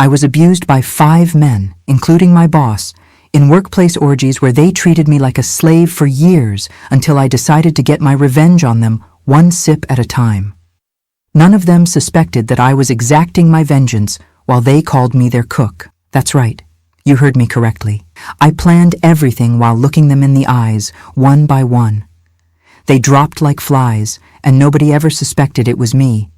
I was abused by 5 men, including my boss, in workplace orgies where they treated me like a slave for years until I decided to get my revenge on them one sip at a time. None of them suspected that I was exacting my vengeance while they called me their cook. That's right, you heard me correctly. I planned everything while looking them in the eyes, one by one. They dropped like flies, and nobody ever suspected it was me,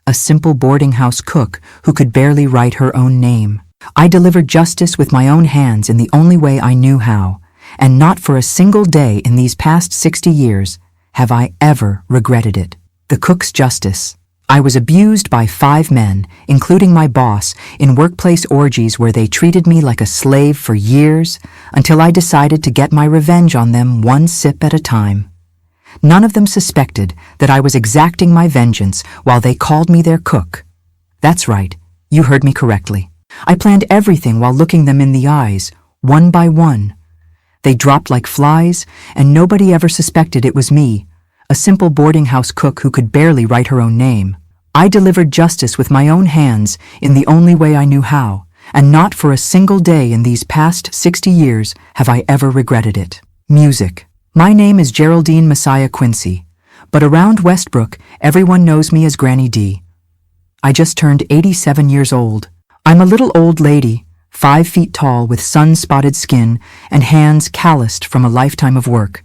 a simple boarding house cook who could barely write her own name. I delivered justice with my own hands in the only way I knew how, and not for a single day in these past 60 years have I ever regretted it. The cook's justice. I was abused by 5 men, including my boss, in workplace orgies where they treated me like a slave for years until I decided to get my revenge on them one sip at a time. None of them suspected that I was exacting my vengeance while they called me their cook. That's right, you heard me correctly. I planned everything while looking them in the eyes, one by one. They dropped like flies, and nobody ever suspected it was me, a simple boarding house cook who could barely write her own name. I delivered justice with my own hands in the only way I knew how, and not for a single day in these past 60 years have I ever regretted it. Music. My name is Geraldine Messiah Quincy, but around Westbrook, everyone knows me as Granny D. I just turned 87 years old. I'm a little old lady, 5 feet tall with sun-spotted skin and hands calloused from a lifetime of work.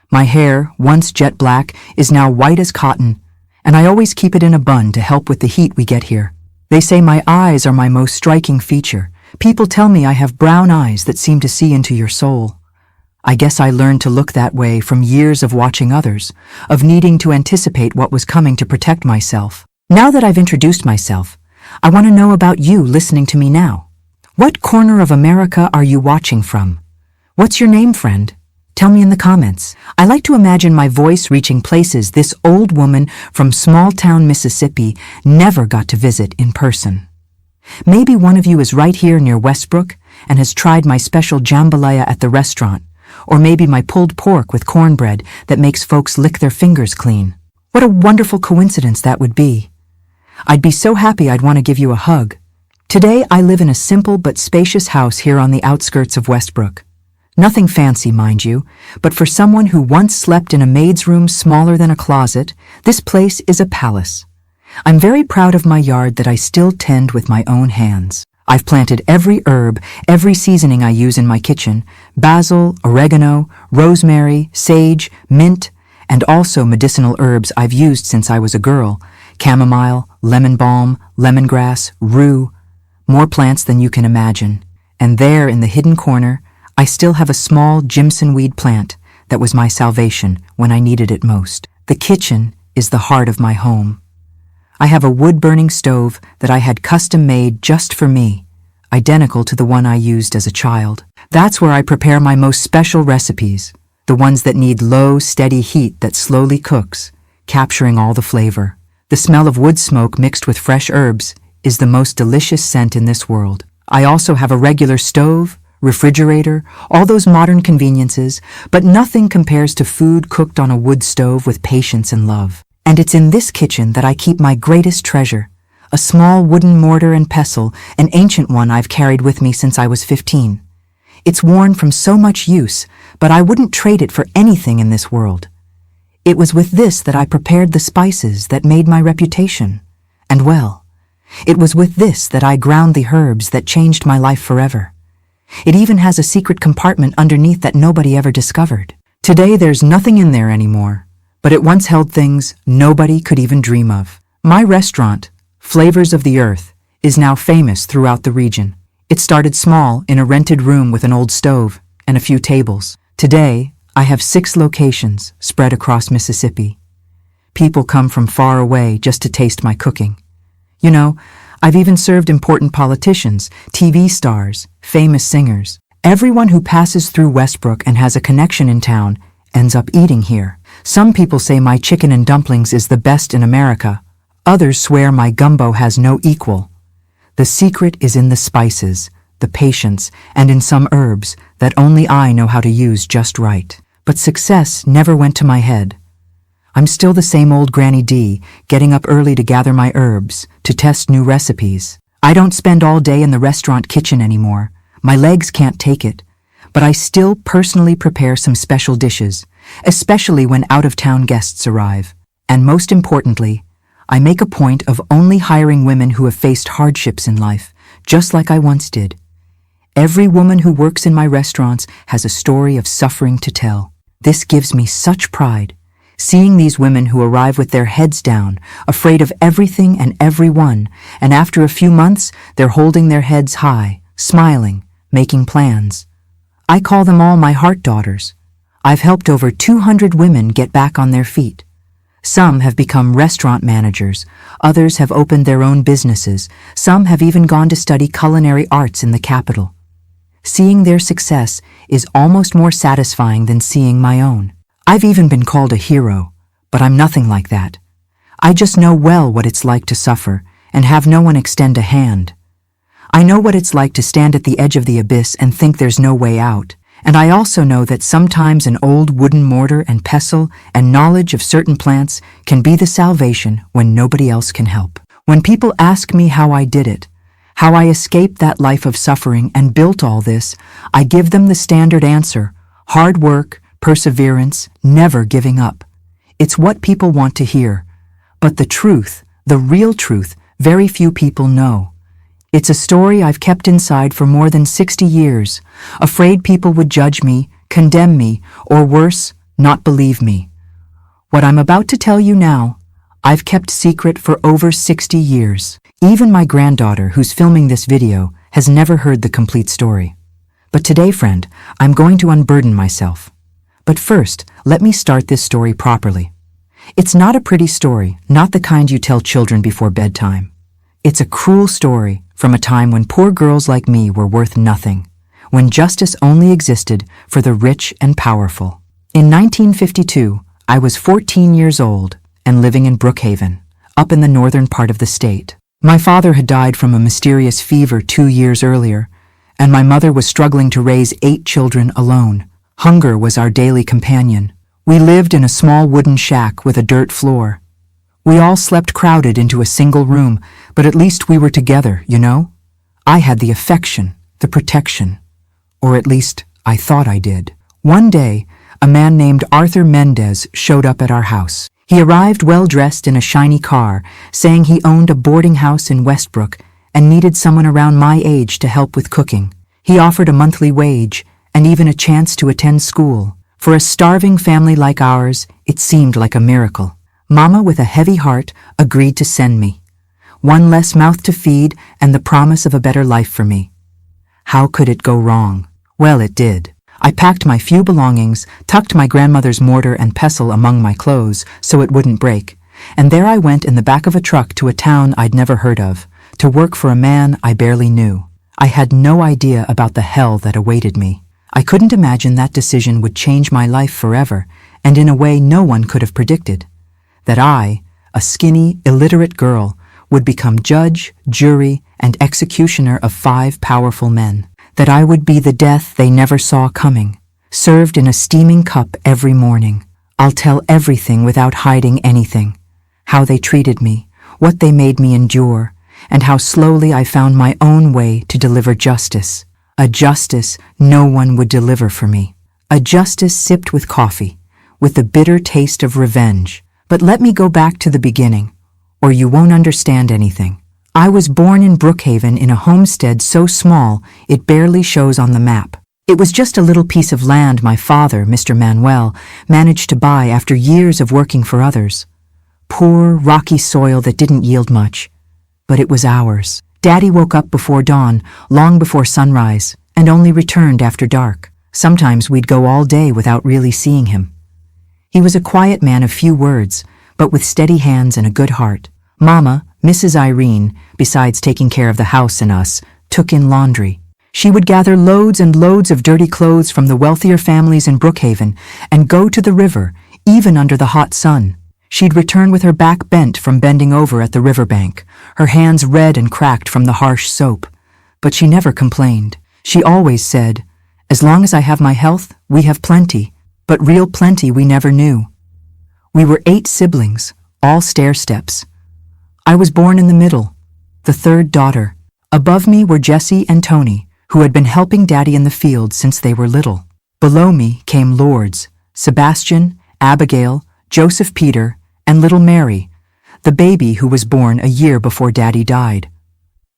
My hair, once jet black, is now white as cotton, and I always keep it in a bun to help with the heat we get here. They say my eyes are my most striking feature. People tell me I have brown eyes that seem to see into your soul. I guess I learned to look that way from years of watching others, of needing to anticipate what was coming to protect myself. Now that I've introduced myself, I want to know about you listening to me now. What corner of America are you watching from? What's your name, friend? Tell me in the comments. I like to imagine my voice reaching places this old woman from small-town Mississippi never got to visit in person. Maybe one of you is right here near Westbrook and has tried my special jambalaya at the restaurant, or maybe my pulled pork with cornbread that makes folks lick their fingers clean. What a wonderful coincidence that would be. I'd be so happy I'd want to give you a hug. Today I live in a simple but spacious house here on the outskirts of Westbrook. Nothing fancy, mind you, but for someone who once slept in a maid's room smaller than a closet, this place is a palace. I'm very proud of my yard that I still tend with my own hands. I've planted every herb, every seasoning I use in my kitchen: basil, oregano, rosemary, sage, mint, and also medicinal herbs I've used since I was a girl: chamomile, lemon balm, lemongrass, rue, more plants than you can imagine. And there in the hidden corner, I still have a small Jimson weed plant that was my salvation when I needed it most. The kitchen is the heart of my home. I have a wood-burning stove that I had custom-made just for me, identical to the one I used as a child. That's where I prepare my most special recipes, the ones that need low, steady heat that slowly cooks, capturing all the flavor. The smell of wood smoke mixed with fresh herbs is the most delicious scent in this world. I also have a regular stove, refrigerator, all those modern conveniences, but nothing compares to food cooked on a wood stove with patience and love. And it's in this kitchen that I keep my greatest treasure, a small wooden mortar and pestle, an ancient one I've carried with me since I was 15. It's worn from so much use, but I wouldn't trade it for anything in this world. It was with this that I prepared the spices that made my reputation. And well, it was with this that I ground the herbs that changed my life forever. It even has a secret compartment underneath that nobody ever discovered. Today there's nothing in there anymore, but it once held things nobody could even dream of. My restaurant, Flavors of the Earth, is now famous throughout the region. It started small in a rented room with an old stove and a few tables. Today, I have 6 locations spread across Mississippi. People come from far away just to taste my cooking. You know, I've even served important politicians, TV stars, famous singers. Everyone who passes through Westbrook and has a connection in town ends up eating here. Some people say my chicken and dumplings is the best in America. Others swear my gumbo has no equal. The secret is in the spices, the patience, and in some herbs that only I know how to use just right. But success never went to my head. I'm still the same old Granny D, getting up early to gather my herbs, to test new recipes. I don't spend all day in the restaurant kitchen anymore. My legs can't take it. But I still personally prepare some special dishes, especially when out-of-town guests arrive. And most importantly, I make a point of only hiring women who have faced hardships in life, just like I once did. Every woman who works in my restaurants has a story of suffering to tell. This gives me such pride, seeing these women who arrive with their heads down, afraid of everything and everyone, and after a few months, they're holding their heads high, smiling, making plans. I call them all my heart daughters. I've helped over 200 women get back on their feet. Some have become restaurant managers, others have opened their own businesses, some have even gone to study culinary arts in the capital. Seeing their success is almost more satisfying than seeing my own. I've even been called a hero, but I'm nothing like that. I just know well what it's like to suffer and have no one extend a hand. I know what it's like to stand at the edge of the abyss and think there's no way out. And I also know that sometimes an old wooden mortar and pestle and knowledge of certain plants can be the salvation when nobody else can help. When people ask me how I did it, how I escaped that life of suffering and built all this, I give them the standard answer: hard work, perseverance, never giving up. It's what people want to hear. But the truth, the real truth, very few people know. It's a story I've kept inside for more than 60 years, afraid people would judge me, condemn me, or worse, not believe me. What I'm about to tell you now, I've kept secret for over 60 years. Even my granddaughter, who's filming this video, has never heard the complete story. But today, friend, I'm going to unburden myself. But first, let me start this story properly. It's not a pretty story, not the kind you tell children before bedtime. It's a cruel story from a time when poor girls like me were worth nothing, when justice only existed for the rich and powerful. In 1952, I was 14 years old and living in Brookhaven, up in the northern part of the state. My father had died from a mysterious fever 2 years earlier, and my mother was struggling to raise 8 children alone. Hunger was our daily companion. We lived in a small wooden shack with a dirt floor. We all slept crowded into a single room, but at least we were together, you know? I had the affection, the protection. Or at least, I thought I did. One day, a man named Arthur Mendez showed up at our house. He arrived well-dressed in a shiny car, saying he owned a boarding house in Westbrook and needed someone around my age to help with cooking. He offered a monthly wage and even a chance to attend school. For a starving family like ours, it seemed like a miracle. Mama, with a heavy heart, agreed to send me. One less mouth to feed and the promise of a better life for me. How could it go wrong? Well, it did. I packed my few belongings, tucked my grandmother's mortar and pestle among my clothes so it wouldn't break, and there I went in the back of a truck to a town I'd never heard of, to work for a man I barely knew. I had no idea about the hell that awaited me. I couldn't imagine that decision would change my life forever, and in a way no one could have predicted. That I, a skinny, illiterate girl, would become judge, jury, and executioner of 5 powerful men. That I would be the death they never saw coming, served in a steaming cup every morning. I'll tell everything without hiding anything. How they treated me, what they made me endure, and how slowly I found my own way to deliver justice. A justice no one would deliver for me. A justice sipped with coffee, with the bitter taste of revenge. But let me go back to the beginning, or you won't understand anything. I was born in Brookhaven in a homestead so small it barely shows on the map. It was just a little piece of land my father, Mr. Manuel, managed to buy after years of working for others. Poor, rocky soil that didn't yield much. But it was ours. Daddy woke up before dawn, long before sunrise, and only returned after dark. Sometimes we'd go all day without really seeing him. He was a quiet man of few words, but with steady hands and a good heart. Mama, Mrs. Irene, besides taking care of the house and us, took in laundry. She would gather loads and loads of dirty clothes from the wealthier families in Brookhaven and go to the river, even under the hot sun. She'd return with her back bent from bending over at the riverbank, her hands red and cracked from the harsh soap. But she never complained. She always said, "As long as I have my health, we have plenty," but real plenty we never knew. We were 8 siblings, all stair-steps. I was born in the middle, the 3rd daughter. Above me were Jessie and Tony, who had been helping Daddy in the field since they were little. Below me came Lourdes, Sebastian, Abigail, Joseph Peter, and little Mary, the baby who was born a year before Daddy died.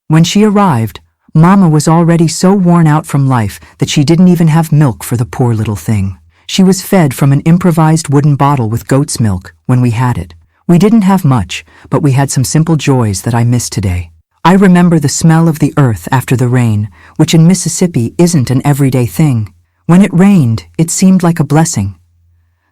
When she arrived, Mama was already so worn out from life that she didn't even have milk for the poor little thing. She was fed from an improvised wooden bottle with goat's milk when we had it. We didn't have much, but we had some simple joys that I miss today. I remember the smell of the earth after the rain, which in Mississippi isn't an everyday thing. When it rained, it seemed like a blessing.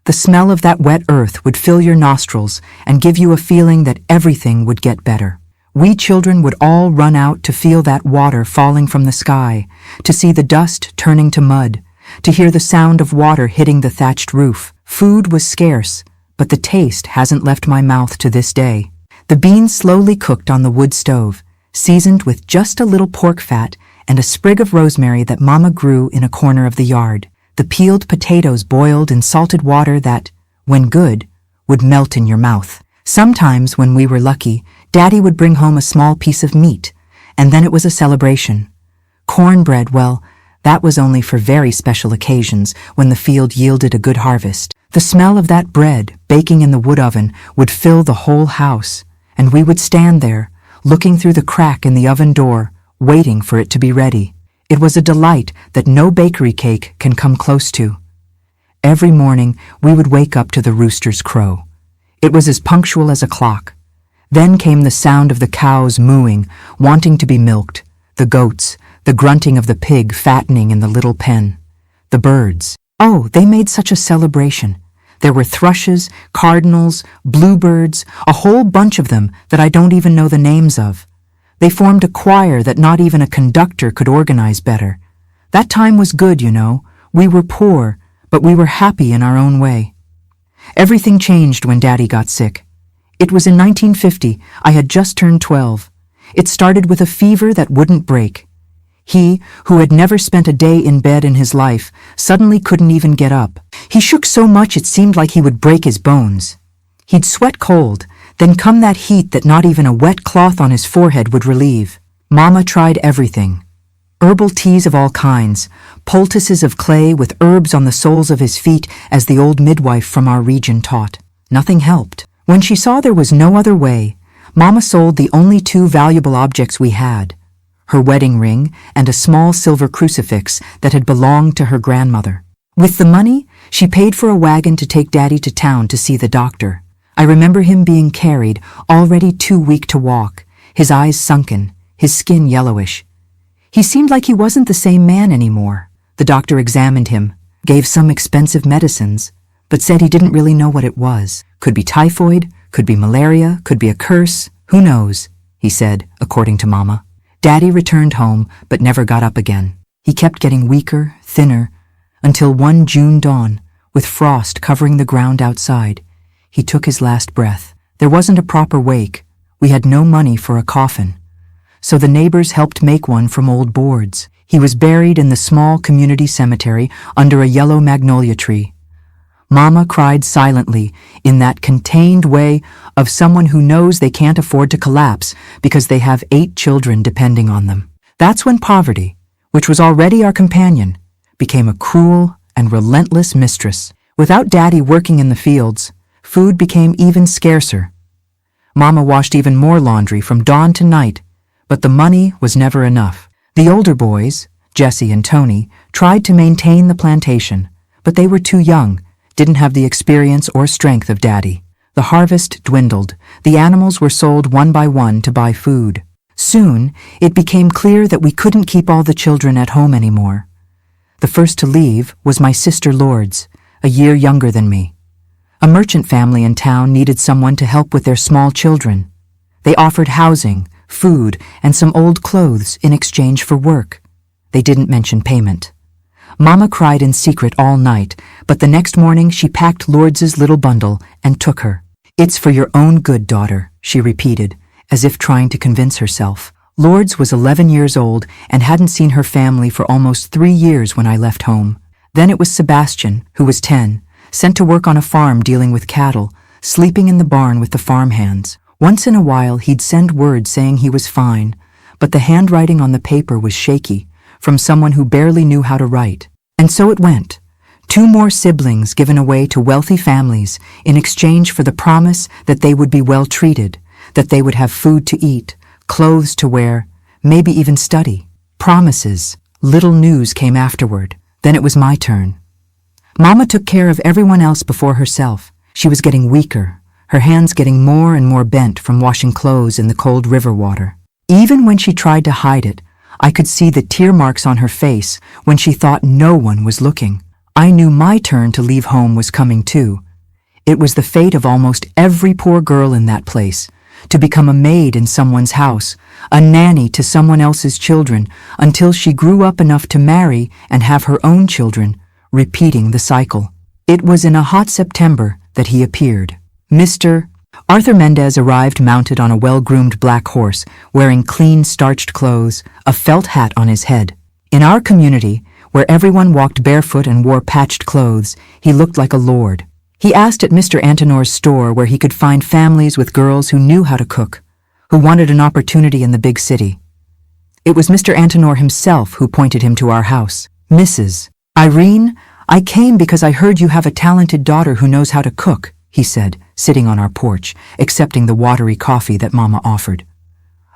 The smell of that wet earth would fill your nostrils and give you a feeling that everything would get better. We children would all run out to feel that water falling from the sky, to see the dust turning to mud, to hear the sound of water hitting the thatched roof. Food was scarce, but the taste hasn't left my mouth to this day. The beans slowly cooked on the wood stove, seasoned with just a little pork fat and a sprig of rosemary that Mama grew in a corner of the yard. The peeled potatoes boiled in salted water that, when good, would melt in your mouth. Sometimes, when we were lucky, Daddy would bring home a small piece of meat, and then it was a celebration. Cornbread, well, that was only for very special occasions when the field yielded a good harvest. The smell of that bread, baking in the wood oven, would fill the whole house, and we would stand there, looking through the crack in the oven door, waiting for it to be ready. It was a delight that no bakery cake can come close to. Every morning, we would wake up to the rooster's crow. It was as punctual as a clock. Then came the sound of the cows mooing, wanting to be milked, the goats, the grunting of the pig fattening in the little pen, the birds. Oh, they made such a celebration. There were thrushes, cardinals, bluebirds, a whole bunch of them that I don't even know the names of. They formed a choir that not even a conductor could organize better. That time was good, you know. We were poor, but we were happy in our own way. Everything changed when Daddy got sick. It was in 1950. I had just turned 12. It started with a fever that wouldn't break. He, who had never spent a day in bed in his life, suddenly couldn't even get up. He shook so much it seemed like he would break his bones. He'd sweat cold, then come that heat that not even a wet cloth on his forehead would relieve. Mama tried everything. Herbal teas of all kinds, poultices of clay with herbs on the soles of his feet as the old midwife from our region taught. Nothing helped. When she saw there was no other way, Mama sold the only two valuable objects we had, her wedding ring and a small silver crucifix that had belonged to her grandmother. With the money, she paid for a wagon to take Daddy to town to see the doctor. I remember him being carried, already too weak to walk, his eyes sunken, his skin yellowish. He seemed like he wasn't the same man anymore. The doctor examined him, gave some expensive medicines, but said he didn't really know what it was. Could be typhoid, could be malaria, could be a curse, who knows, he said, according to Mama. Daddy returned home, but never got up again. He kept getting weaker, thinner, until one June dawn, with frost covering the ground outside, he took his last breath. There wasn't a proper wake. We had no money for a coffin. So the neighbors helped make one from old boards. He was buried in the small community cemetery under a yellow magnolia tree. Mama cried silently in that contained way of someone who knows they can't afford to collapse because they have 8 children depending on them. That's when poverty, which was already our companion, became a cruel and relentless mistress. Without Daddy working in the fields, food became even scarcer. Mama washed even more laundry from dawn to night, but the money was never enough. The older boys, Jessie and Tony, tried to maintain the plantation, but they were too young, didn't have the experience or strength of Daddy. The harvest dwindled. The animals were sold one by one to buy food. Soon, it became clear that we couldn't keep all the children at home anymore. The first to leave was my sister Lourdes, a year younger than me. A merchant family in town needed someone to help with their small children. They offered housing, food, and some old clothes in exchange for work. They didn't mention payment. Mama cried in secret all night, but the next morning she packed Lourdes's little bundle and took her. "It's for your own good, daughter," she repeated, as if trying to convince herself. Lourdes was 11 years old and hadn't seen her family for almost 3 years when I left home. Then it was Sebastian, who was 10, sent to work on a farm dealing with cattle, sleeping in the barn with the farmhands. Once in a while he'd send word saying he was fine, but the handwriting on the paper was shaky, from someone who barely knew how to write. And so it went. 2 more siblings given away to wealthy families in exchange for the promise that they would be well treated, that they would have food to eat, clothes to wear, maybe even study. Promises. Little news came afterward. Then it was my turn. Mama took care of everyone else before herself. She was getting weaker, her hands getting more and more bent from washing clothes in the cold river water. Even when she tried to hide it, I could see the tear marks on her face when she thought no one was looking. I knew my turn to leave home was coming too. It was the fate of almost every poor girl in that place, to become a maid in someone's house, a nanny to someone else's children, until she grew up enough to marry and have her own children, repeating the cycle. It was in a hot September that he appeared. Mr. Arthur Mendez arrived mounted on a well-groomed black horse, wearing clean, starched clothes, a felt hat on his head. In our community, where everyone walked barefoot and wore patched clothes, he looked like a lord. He asked at Mr. Antonor's store where he could find families with girls who knew how to cook, who wanted an opportunity in the big city. It was Mr. Antonor himself who pointed him to our house. Mrs. Irene, I came because I heard you have a talented daughter who knows how to cook, he said, sitting on our porch, accepting the watery coffee that Mama offered.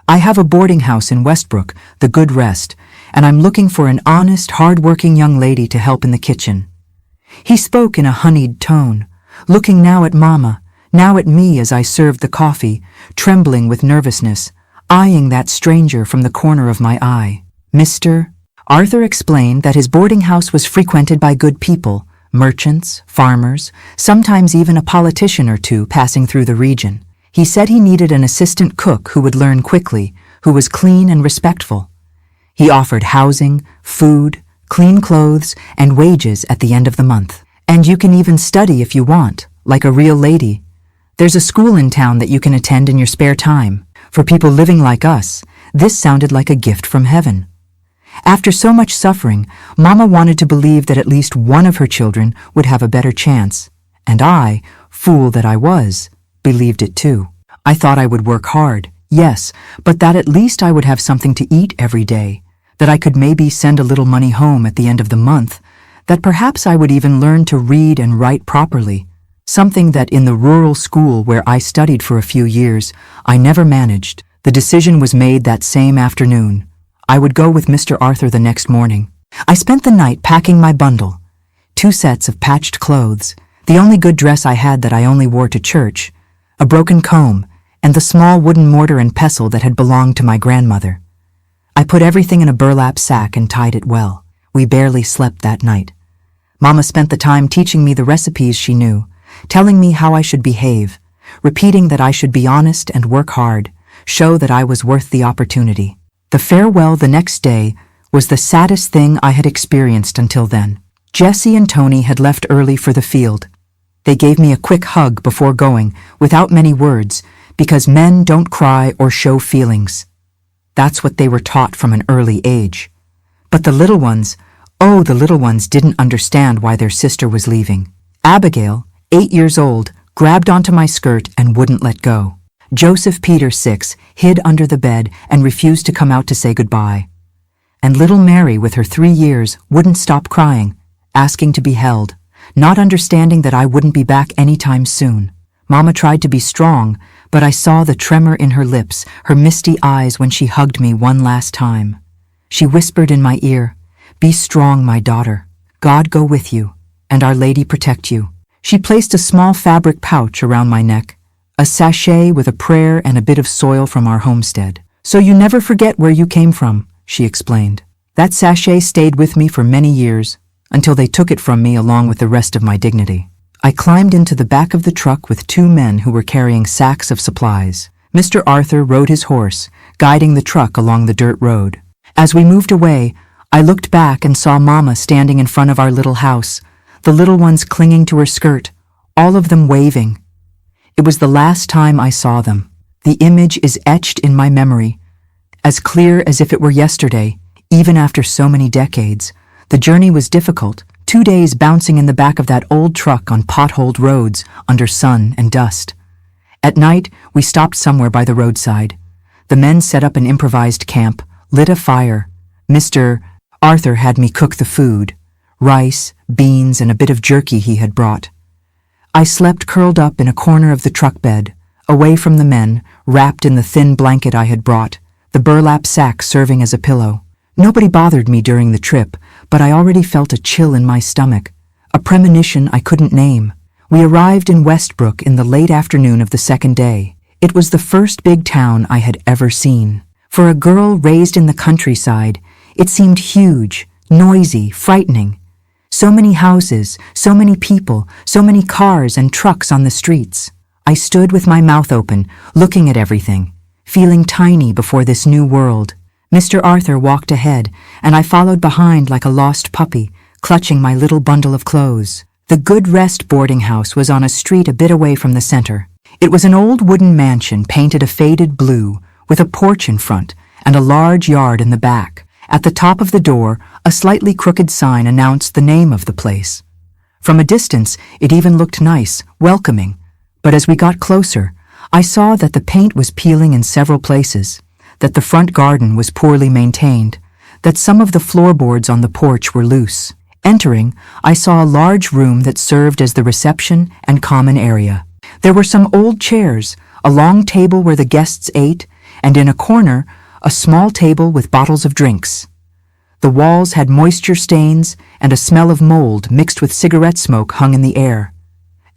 I have a boarding house in Westbrook, the Good Rest, and I'm looking for an honest, hard-working young lady to help in the kitchen. He spoke in a honeyed tone, looking now at Mama, now at me as I served the coffee, trembling with nervousness, eyeing that stranger from the corner of my eye. Mr. Arthur explained that his boarding house was frequented by good people, merchants, farmers, sometimes even a politician or two passing through the region. He said he needed an assistant cook who would learn quickly, who was clean and respectful. He offered housing, food, clean clothes, and wages at the end of the month. And you can even study if you want, like a real lady. There's a school in town that you can attend in your spare time. For people living like us, this sounded like a gift from heaven. After so much suffering, Mama wanted to believe that at least one of her children would have a better chance. And I, fool that I was, believed it too. I thought I would work hard, yes, but that at least I would have something to eat every day, that I could maybe send a little money home at the end of the month, that perhaps I would even learn to read and write properly, something that in the rural school where I studied for a few years, I never managed. The decision was made that same afternoon. I would go with Mr. Arthur the next morning. I spent the night packing my bundle, 2 sets of patched clothes, the only good dress I had that I only wore to church, a broken comb, and the small wooden mortar and pestle that had belonged to my grandmother. I put everything in a burlap sack and tied it well. We barely slept that night. Mama spent the time teaching me the recipes she knew, telling me how I should behave, repeating that I should be honest and work hard, show that I was worth the opportunity. The farewell the next day was the saddest thing I had experienced until then. Jessie and Tony had left early for the field. They gave me a quick hug before going, without many words, because men don't cry or show feelings. That's what they were taught from an early age. But the little ones, oh, the little ones didn't understand why their sister was leaving. Abigail, 8 years old, grabbed onto my skirt and wouldn't let go. Joseph Peter, 6, hid under the bed and refused to come out to say goodbye. And little Mary, with her 3 years, wouldn't stop crying, asking to be held, not understanding that I wouldn't be back anytime soon. Mama tried to be strong, but I saw the tremor in her lips, her misty eyes when she hugged me one last time. She whispered in my ear, "Be strong, my daughter. God go with you, and Our Lady protect you." She placed a small fabric pouch around my neck, a sachet with a prayer and a bit of soil from our homestead. "So you never forget where you came from," she explained. That sachet stayed with me for many years, until they took it from me along with the rest of my dignity. I climbed into the back of the truck with 2 men who were carrying sacks of supplies. Mr. Arthur rode his horse, guiding the truck along the dirt road. As we moved away, I looked back and saw Mama standing in front of our little house, the little ones clinging to her skirt, all of them waving. It was the last time I saw them. The image is etched in my memory, as clear as if it were yesterday, even after so many decades. The journey was difficult, 2 days bouncing in the back of that old truck on potholed roads under sun and dust. At night, we stopped somewhere by the roadside. The men set up an improvised camp, lit a fire. Mr. Arthur had me cook the food, rice, beans, and a bit of jerky he had brought. I slept curled up in a corner of the truck bed, away from the men, wrapped in the thin blanket I had brought, the burlap sack serving as a pillow. Nobody bothered me during the trip, but I already felt a chill in my stomach, a premonition I couldn't name. We arrived in Westbrook in the late afternoon of the second day. It was the first big town I had ever seen. For a girl raised in the countryside, it seemed huge, noisy, frightening. So many houses, so many people, so many cars and trucks on the streets. I stood with my mouth open, looking at everything, feeling tiny before this new world. Mr. Arthur walked ahead, and I followed behind like a lost puppy, clutching my little bundle of clothes. The Good Rest boarding house was on a street a bit away from the center. It was an old wooden mansion painted a faded blue, with a porch in front and a large yard in the back. At the top of the door, a slightly crooked sign announced the name of the place. From a distance, it even looked nice, welcoming. But as we got closer, I saw that the paint was peeling in several places, that the front garden was poorly maintained, that some of the floorboards on the porch were loose. Entering, I saw a large room that served as the reception and common area. There were some old chairs, a long table where the guests ate, and in a corner, a small table with bottles of drinks. The walls had moisture stains, and a smell of mold mixed with cigarette smoke hung in the air.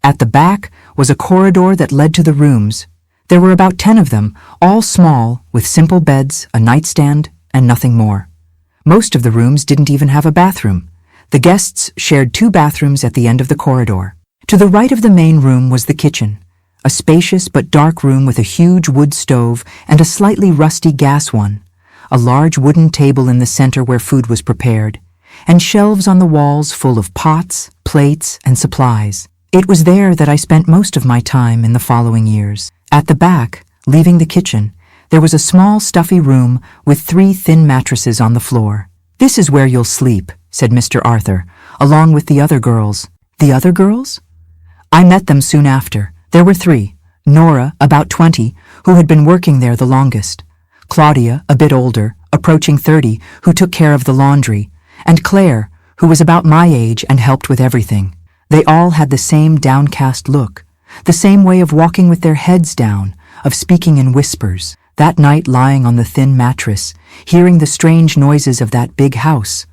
At the back was a corridor that led to the rooms. There were about 10 of them, all small, with simple beds, a nightstand, and nothing more. Most of the rooms didn't even have a bathroom. The guests shared 2 bathrooms at the end of the corridor. To the right of the main room was the kitchen, a spacious but dark room with a huge wood stove and a slightly rusty gas one, a large wooden table in the center where food was prepared, and shelves on the walls full of pots, plates, and supplies. It was there that I spent most of my time in the following years. At the back, leaving the kitchen, there was a small stuffy room with 3 thin mattresses on the floor. "This is where you'll sleep," said Mr. Arthur, along with the other girls. The other girls? I met them soon after. There were 3. Nora, about 20, who had been working there the longest. Claudia, a bit older, approaching 30, who took care of the laundry. And Claire, who was about my age and helped with everything. They all had the same downcast look, the same way of walking with their heads down, of speaking in whispers. That night, lying on the thin mattress, hearing the strange noises of that big house,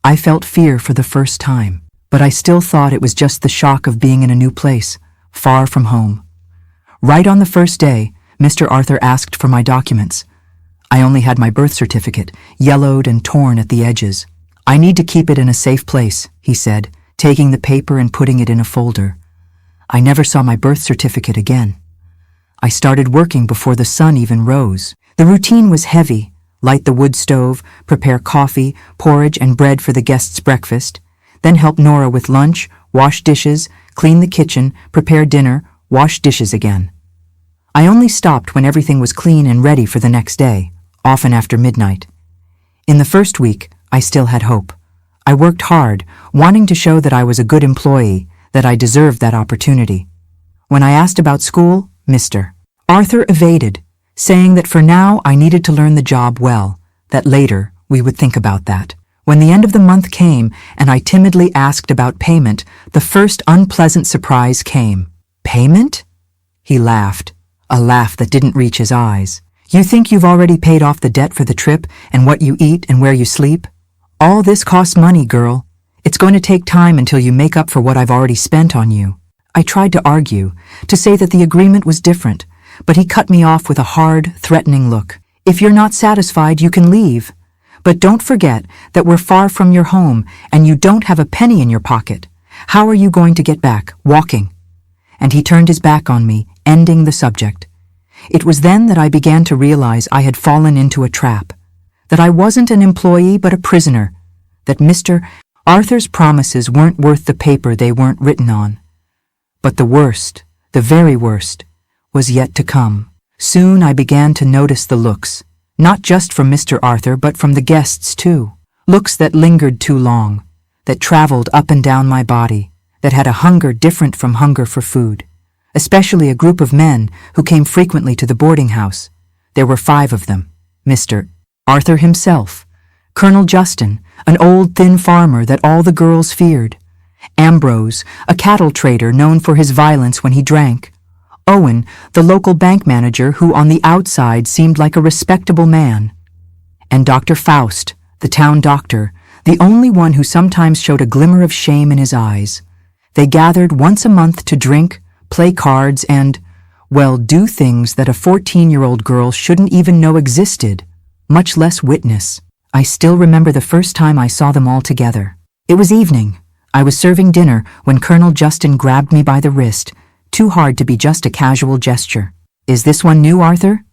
I felt fear for the first time. But I still thought it was just the shock of being in a new place, far from home. Right on the first day, Mr. Arthur asked for my documents. I only had my birth certificate, yellowed and torn at the edges. "I need to keep it in a safe place," he said, taking the paper and putting it in a folder. I never saw my birth certificate again. I started working before the sun even rose. The routine was heavy: light the wood stove, prepare coffee, porridge, and bread for the guests' breakfast, then help Nora with lunch, wash dishes, clean the kitchen, prepare dinner, wash dishes again. I only stopped when everything was clean and ready for the next day, often after midnight. In the first week, I still had hope. I worked hard, wanting to show that I was a good employee, that I deserved that opportunity. When I asked about school, Mr. Arthur evaded, saying that for now I needed to learn the job well, that later we would think about that. When the end of the month came and I timidly asked about payment, the first unpleasant surprise came. "Payment?" He laughed, a laugh that didn't reach his eyes. "You think you've already paid off the debt for the trip and what you eat and where you sleep? All this costs money, girl. It's going to take time until you make up for what I've already spent on you." I tried to argue, to say that the agreement was different, but he cut me off with a hard, threatening look. "If you're not satisfied, you can leave. But don't forget that we're far from your home and you don't have a penny in your pocket. How are you going to get back, walking?" And he turned his back on me, ending the subject. It was then that I began to realize I had fallen into a trap, that I wasn't an employee but a prisoner, that Mr. Arthur's promises weren't worth the paper they weren't written on. But the worst, the very worst, was yet to come. Soon I began to notice the looks, not just from Mr. Arthur but from the guests too. Looks that lingered too long, that traveled up and down my body, that had a hunger different from hunger for food. Especially a group of men who came frequently to the boarding house, There were 5 of them. Mr. Arthur himself, Colonel Justin, an old thin farmer that all the girls feared, Ambrose, a cattle trader known for his violence when he drank, Owen, the local bank manager who on the outside seemed like a respectable man, and Dr. Faust, the town doctor, the only one who sometimes showed a glimmer of shame in his eyes. They gathered once a month to drink, play cards, and, well, do things that a 14-year-old girl shouldn't even know existed, much less witness. I still remember the first time I saw them all together. It was evening. I was serving dinner when Colonel Justin grabbed me by the wrist, too hard to be just a casual gesture. "Is this one new, Arthur?"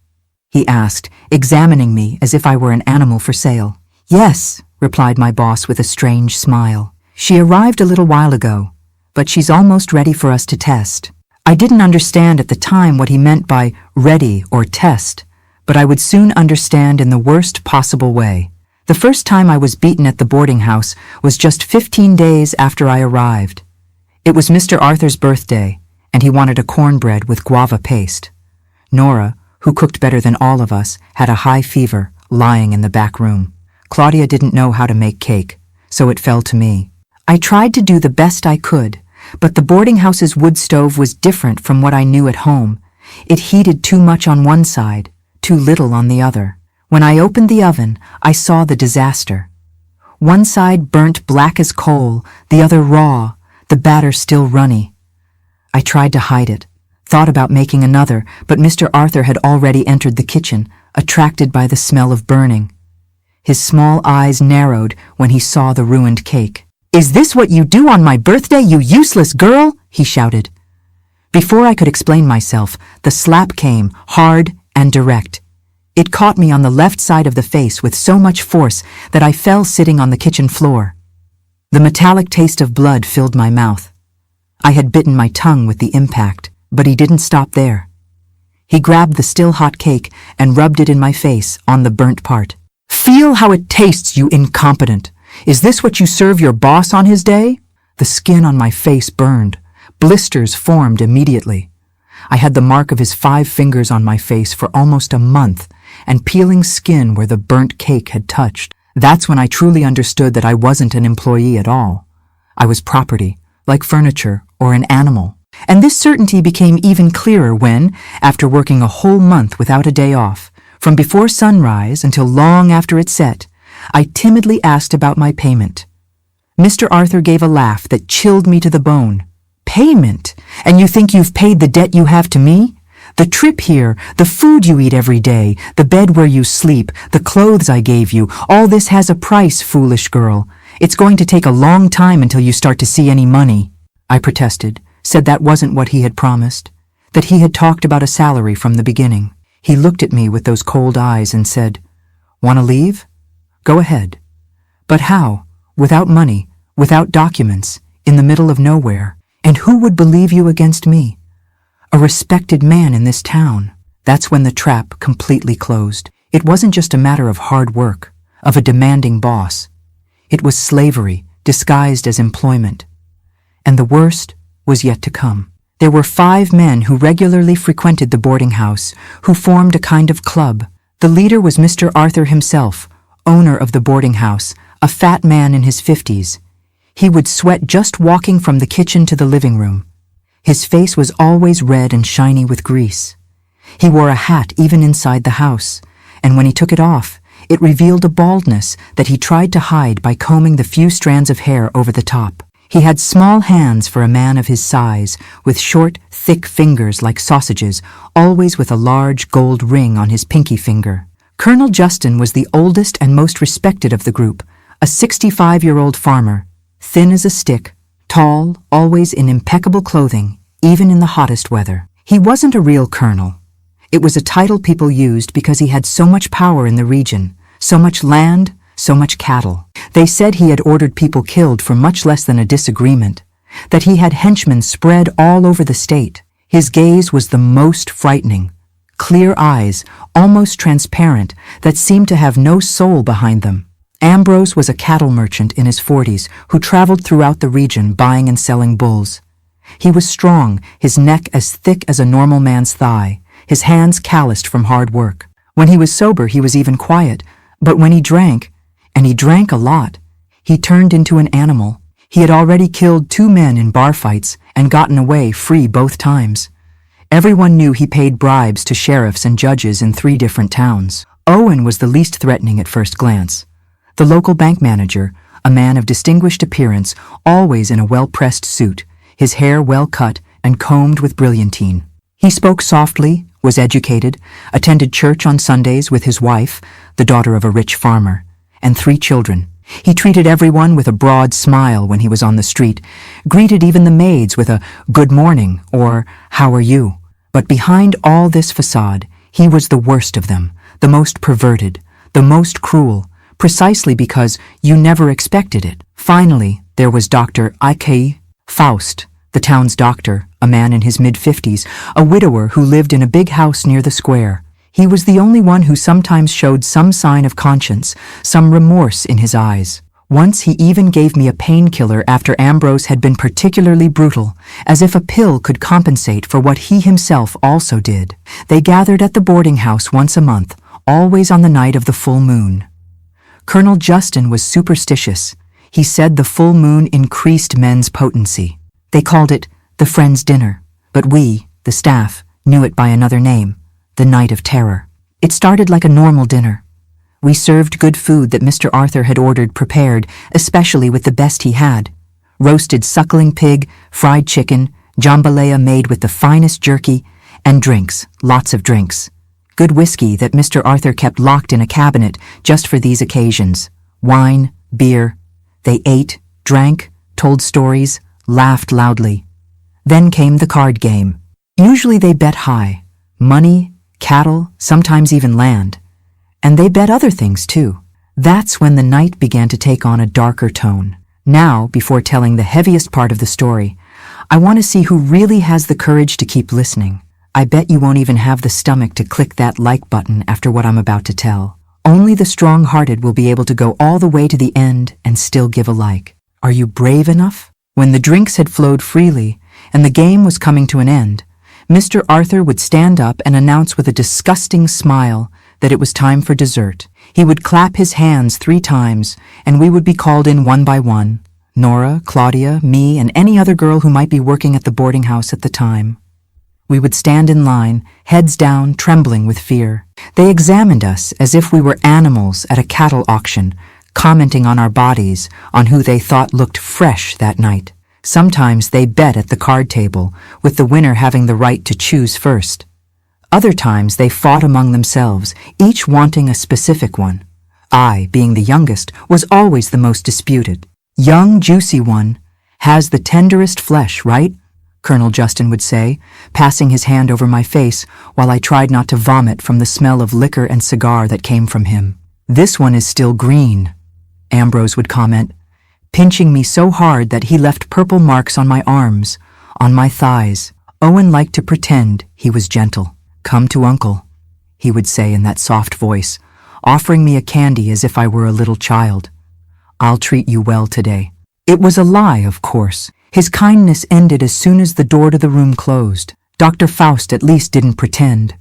he asked, examining me as if I were an animal for sale. "Yes," replied my boss with a strange smile. "She arrived a little while ago, but she's almost ready for us to test." I didn't understand at the time what he meant by ready or test, but I would soon understand in the worst possible way. The first time I was beaten at the boarding house was just 15 days after I arrived. It was Mr. Arthur's birthday, and he wanted a cornbread with guava paste. Nora, who cooked better than all of us, had a high fever, lying in the back room. Claudia didn't know how to make cake, so it fell to me. I tried to do the best I could, but the boarding house's wood stove was different from what I knew at home. It heated too much on one side, too little on the other. When I opened the oven, I saw the disaster. One side burnt black as coal, the other raw, the batter still runny. I tried to hide it, thought about making another, but Mr. Arthur had already entered the kitchen, attracted by the smell of burning. His small eyes narrowed when he saw the ruined cake. "Is this what you do on my birthday, you useless girl?" he shouted. Before I could explain myself, the slap came, hard and direct. It caught me on the left side of the face with so much force that I fell sitting on the kitchen floor. The metallic taste of blood filled my mouth. I had bitten my tongue with the impact, but he didn't stop there. He grabbed the still hot cake and rubbed it in my face on the burnt part. "Feel how it tastes, you incompetent. Is this what you serve your boss on his day?" The skin on my face burned. Blisters formed immediately. I had the mark of his 5 fingers on my face for almost a month, and peeling skin where the burnt cake had touched. That's when I truly understood that I wasn't an employee at all. I was property, like furniture or an animal. And this certainty became even clearer when, after working a whole month without a day off, from before sunrise until long after it set, I timidly asked about my payment. Mr. Arthur gave a laugh that chilled me to the bone. "Payment? And you think you've paid the debt you have to me? The trip here, the food you eat every day, the bed where you sleep, the clothes I gave you, all this has a price, foolish girl. It's going to take a long time until you start to see any money." I protested, said that wasn't what he had promised, that he had talked about a salary from the beginning. He looked at me with those cold eyes and said, "Want to leave? Go ahead. But how? Without money, without documents, in the middle of nowhere. And who would believe you against me? A respected man in this town." That's when the trap completely closed. It wasn't just a matter of hard work, of a demanding boss. It was slavery, disguised as employment. And the worst was yet to come. There were 5 men who regularly frequented the boarding house, who formed a kind of club. The leader was Mr. Arthur himself, owner of the boarding house, a fat man in his 50s. He would sweat just walking from the kitchen to the living room. His face was always red and shiny with grease. He wore a hat even inside the house, and when he took it off, it revealed a baldness that he tried to hide by combing the few strands of hair over the top. He had small hands for a man of his size, with short, thick fingers like sausages, always with a large gold ring on his pinky finger. Colonel Justin was the oldest and most respected of the group, a 65-year-old farmer, thin as a stick, tall, always in impeccable clothing, even in the hottest weather. He wasn't a real colonel. It was a title people used because he had so much power in the region, so much land, so much cattle. They said he had ordered people killed for much less than a disagreement, that he had henchmen spread all over the state. His gaze was the most frightening. Clear eyes, almost transparent, that seemed to have no soul behind them. Ambrose was a cattle merchant in his 40s who traveled throughout the region buying and selling bulls. He was strong, his neck as thick as a normal man's thigh, his hands calloused from hard work. When he was sober, he was even quiet, but when he drank, and he drank a lot, he turned into an animal. He had already killed 2 men in bar fights and gotten away free both times. Everyone knew he paid bribes to sheriffs and judges in 3 different towns. Owen was the least threatening at first glance. The local bank manager, a man of distinguished appearance, always in a well-pressed suit, his hair well cut and combed with brilliantine. He spoke softly, was educated, attended church on Sundays with his wife, the daughter of a rich farmer, and 3 children. He treated everyone with a broad smile when he was on the street, greeted even the maids with a "good morning" or "how are you?" But behind all this facade, he was the worst of them, the most perverted, the most cruel, precisely because you never expected it. Finally, there was Dr. I.K. Faust, the town's doctor, a man in his mid-50s, a widower who lived in a big house near the square. He was the only one who sometimes showed some sign of conscience, some remorse in his eyes. Once he even gave me a painkiller after Ambrose had been particularly brutal, as if a pill could compensate for what he himself also did. They gathered at the boarding house once a month, always on the night of the full moon. Colonel Justin was superstitious. He said the full moon increased men's potency. They called it the Friends' Dinner, but we, the staff, knew it by another name, the Night of Terror. It started like a normal dinner. We served good food that Mr. Arthur had ordered prepared, especially with the best he had. Roasted suckling pig, fried chicken, jambalaya made with the finest jerky, and drinks, lots of drinks. Good whiskey that Mr. Arthur kept locked in a cabinet just for these occasions. Wine, beer. They ate, drank, told stories, laughed loudly. Then came the card game. Usually they bet high. Money, cattle, sometimes even land. And they bet other things too. That's when the night began to take on a darker tone. Now, before telling the heaviest part of the story, I want to see who really has the courage to keep listening. I bet you won't even have the stomach to click that like button after what I'm about to tell. Only the strong-hearted will be able to go all the way to the end and still give a like. Are you brave enough? When the drinks had flowed freely and the game was coming to an end, Mr. Arthur would stand up and announce with a disgusting smile that it was time for dessert. He would clap his hands 3 times, and we would be called in one by one, Nora, Claudia, me, and any other girl who might be working at the boarding house at the time. We would stand in line, heads down, trembling with fear. They examined us as if we were animals at a cattle auction, commenting on our bodies, on who they thought looked fresh that night. Sometimes they bet at the card table, with the winner having the right to choose first. Other times they fought among themselves, each wanting a specific one. I, being the youngest, was always the most disputed. "Young, juicy one has the tenderest flesh, right?" Colonel Justin would say, passing his hand over my face while I tried not to vomit from the smell of liquor and cigar that came from him. "This one is still green," Ambrose would comment, pinching me so hard that he left purple marks on my arms, on my thighs. Owen liked to pretend he was gentle. "Come to Uncle," he would say in that soft voice, offering me a candy as if I were a little child. "I'll treat you well today." It was a lie, of course. His kindness ended as soon as the door to the room closed. Dr. Faust at least didn't pretend.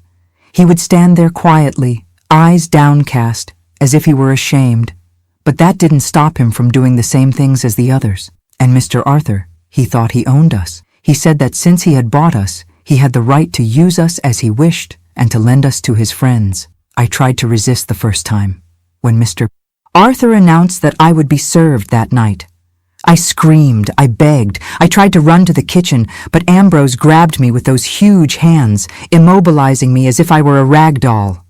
He would stand there quietly, eyes downcast, as if he were ashamed. But that didn't stop him from doing the same things as the others. And Mr. Arthur, he thought he owned us. He said that since he had bought us, he had the right to use us as he wished and to lend us to his friends. I tried to resist the first time. When Mr. Arthur announced that I would be served that night, I screamed, I begged, I tried to run to the kitchen, but Ambrose grabbed me with those huge hands, immobilizing me as if I were a rag doll.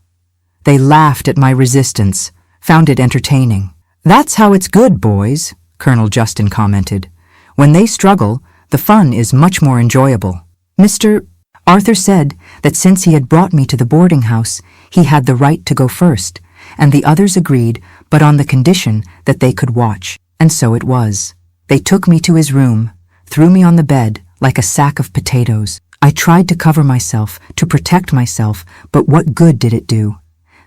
They laughed at my resistance, found it entertaining. "That's how it's good, boys," Colonel Justin commented. "When they struggle, the fun is much more enjoyable." Mr. Arthur said that since he had brought me to the boarding house, he had the right to go first, and the others agreed, but on the condition that they could watch. And so it was. They took me to his room, threw me on the bed like a sack of potatoes. I tried to cover myself, to protect myself, but what good did it do?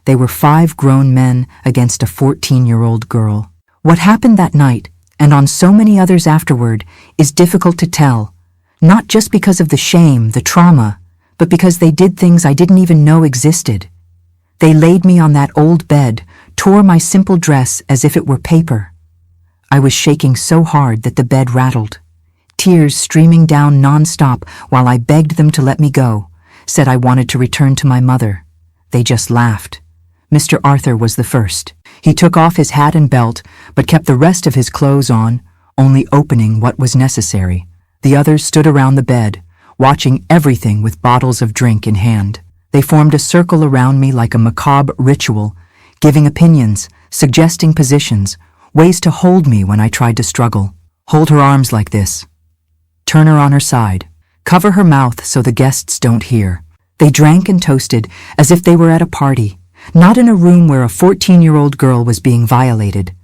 They were 5 grown men against a 14-year-old girl. What happened that night, and on so many others afterward, is difficult to tell, not just because of the shame, the trauma, but because they did things I didn't even know existed. They laid me on that old bed, tore my simple dress as if it were paper. I was shaking so hard that the bed rattled, tears streaming down non-stop while I begged them to let me go, said I wanted to return to my mother. They just laughed. Mr. Arthur was the first. He took off his hat and belt, but kept the rest of his clothes on, only opening what was necessary. The others stood around the bed, watching everything with bottles of drink in hand. They formed a circle around me like a macabre ritual, giving opinions, suggesting positions, ways to hold me when I tried to struggle. Hold her arms like this. Turn her on her side. Cover her mouth so the guests don't hear. They drank and toasted as if they were at a party, not in a room where a 14-year-old girl was being violated.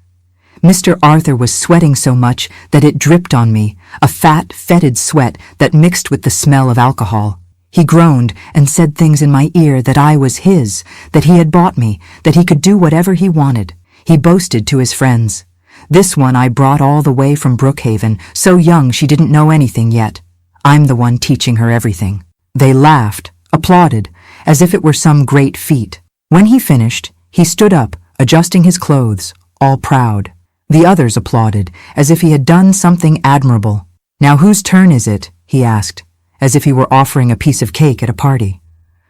Mr. Arthur was sweating so much that it dripped on me, a fat, fetid sweat that mixed with the smell of alcohol. He groaned and said things in my ear that I was his, that he had bought me, that he could do whatever he wanted. He boasted to his friends. This one I brought all the way from Brookhaven, so young she didn't know anything yet. I'm the one teaching her everything. They laughed, applauded, as if it were some great feat. When he finished, he stood up, adjusting his clothes, all proud. The others applauded, as if he had done something admirable. Now whose turn is it? He asked, as if he were offering a piece of cake at a party.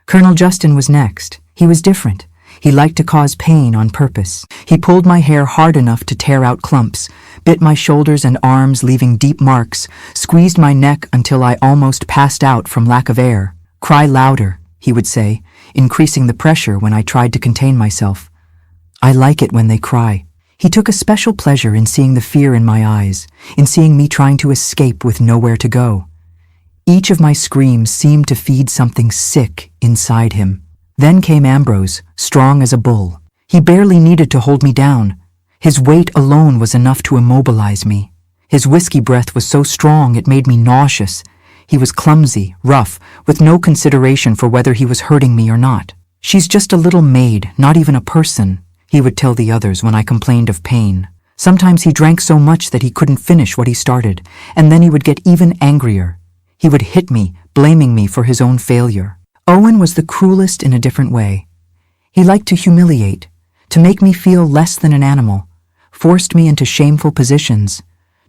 Colonel Justin was next. He was different. He liked to cause pain on purpose. He pulled my hair hard enough to tear out clumps, bit my shoulders and arms leaving deep marks, squeezed my neck until I almost passed out from lack of air. Cry louder, he would say, increasing the pressure when I tried to contain myself. I like it when they cry. He took a special pleasure in seeing the fear in my eyes, in seeing me trying to escape with nowhere to go. Each of my screams seemed to feed something sick inside him. Then came Ambrose, strong as a bull. He barely needed to hold me down. His weight alone was enough to immobilize me. His whiskey breath was so strong it made me nauseous. He was clumsy, rough, with no consideration for whether he was hurting me or not. She's just a little maid, not even a person, he would tell the others when I complained of pain. Sometimes he drank so much that he couldn't finish what he started, and then he would get even angrier. He would hit me, blaming me for his own failure. Owen was the cruelest in a different way. He liked to humiliate, to make me feel less than an animal, forced me into shameful positions,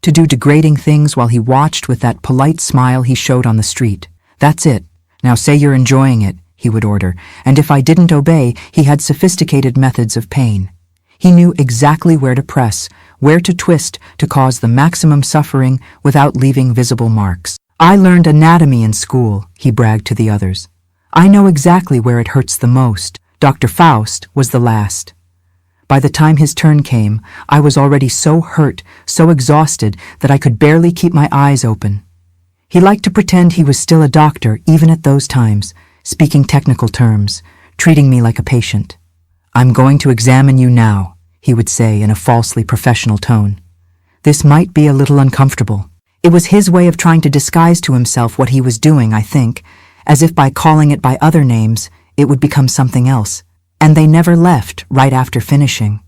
to do degrading things while he watched with that polite smile he showed on the street. That's it. Now say you're enjoying it, he would order, and if I didn't obey, he had sophisticated methods of pain. He knew exactly where to press, where to twist to cause the maximum suffering without leaving visible marks. I learned anatomy in school, he bragged to the others. I know exactly where it hurts the most. Dr. Faust was the last. By the time his turn came, I was already so hurt, so exhausted, that I could barely keep my eyes open. He liked to pretend he was still a doctor even at those times, speaking technical terms, treating me like a patient. I'm going to examine you now, he would say in a falsely professional tone. This might be a little uncomfortable. It was his way of trying to disguise to himself what he was doing, I think, as if by calling it by other names, it would become something else. And they never left right after finishing.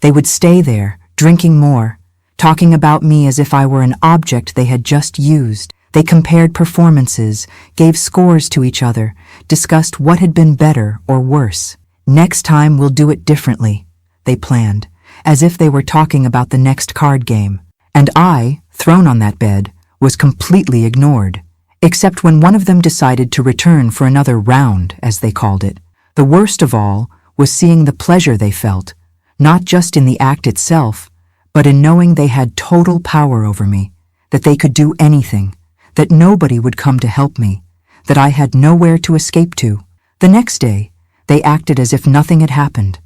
They would stay there, drinking more, talking about me as if I were an object they had just used. They compared performances, gave scores to each other, discussed what had been better or worse. Next time we'll do it differently, they planned, as if they were talking about the next card game. And I, thrown on that bed, was completely ignored, except when one of them decided to return for another round, as they called it. The worst of all was seeing the pleasure they felt, not just in the act itself, but in knowing they had total power over me, that they could do anything, that nobody would come to help me, that I had nowhere to escape to. The next day, they acted as if nothing had happened.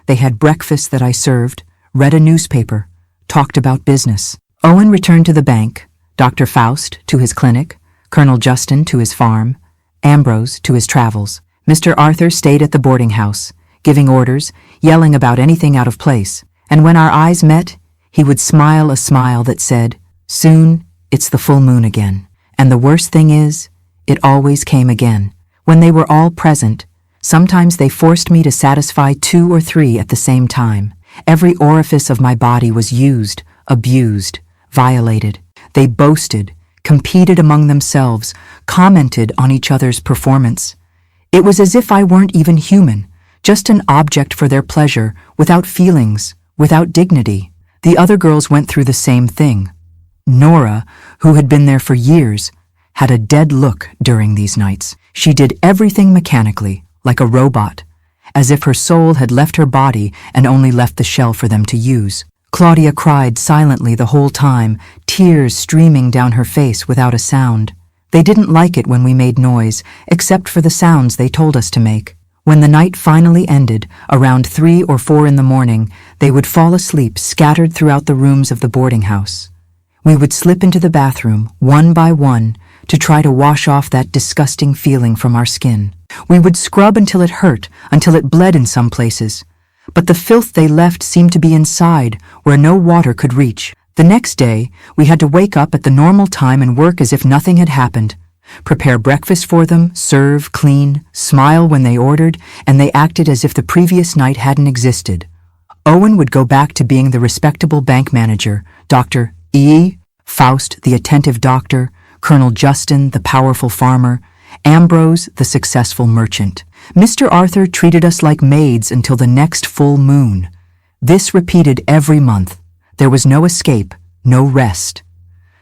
They had breakfast that I served, read a newspaper, talked about business. Owen returned to the bank, Dr. Faust to his clinic, Colonel Justin to his farm, Ambrose to his travels. Mr. Arthur stayed at the boarding house, giving orders, yelling about anything out of place, and when our eyes met, he would smile a smile that said, "Soon, it's the full moon again." And the worst thing is, it always came again. When they were all present, sometimes they forced me to satisfy 2 or 3 at the same time. Every orifice of my body was used, abused, violated. They boasted, competed among themselves, commented on each other's performance. It was as if I weren't even human, just an object for their pleasure, without feelings, without dignity. The other girls went through the same thing. Nora, who had been there for years, had a dead look during these nights. She did everything mechanically, like a robot, as if her soul had left her body and only left the shell for them to use. Claudia cried silently the whole time, tears streaming down her face without a sound. They didn't like it when we made noise, except for the sounds they told us to make. When the night finally ended, around 3 or 4 in the morning, they would fall asleep scattered throughout the rooms of the boarding house. We would slip into the bathroom, one by one, to try to wash off that disgusting feeling from our skin. We would scrub until it hurt, until it bled in some places. But the filth they left seemed to be inside, where no water could reach. The next day, we had to wake up at the normal time and work as if nothing had happened. Prepare breakfast for them, serve, clean, smile when they ordered, and they acted as if the previous night hadn't existed. Owen would go back to being the respectable bank manager, Dr. E. Faust, the attentive doctor, Colonel Justin, the powerful farmer, Ambrose, the successful merchant. Mr. Arthur treated us like maids until the next full moon. This repeated every month. There was no escape, no rest.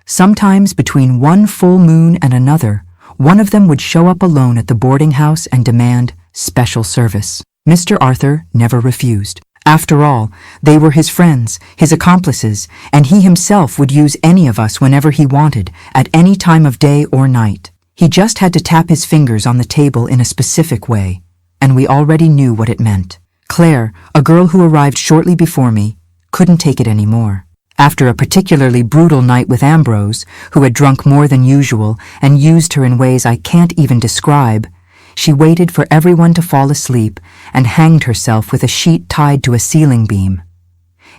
Sometimes between one full moon and another, one of them would show up alone at the boarding house and demand special service. Mr. Arthur never refused. After all, they were his friends, his accomplices, and he himself would use any of us whenever he wanted, at any time of day or night. He just had to tap his fingers on the table in a specific way, and we already knew what it meant. Claire, a girl who arrived shortly before me, couldn't take it anymore. After a particularly brutal night with Ambrose, who had drunk more than usual and used her in ways I can't even describe, she waited for everyone to fall asleep and hanged herself with a sheet tied to a ceiling beam.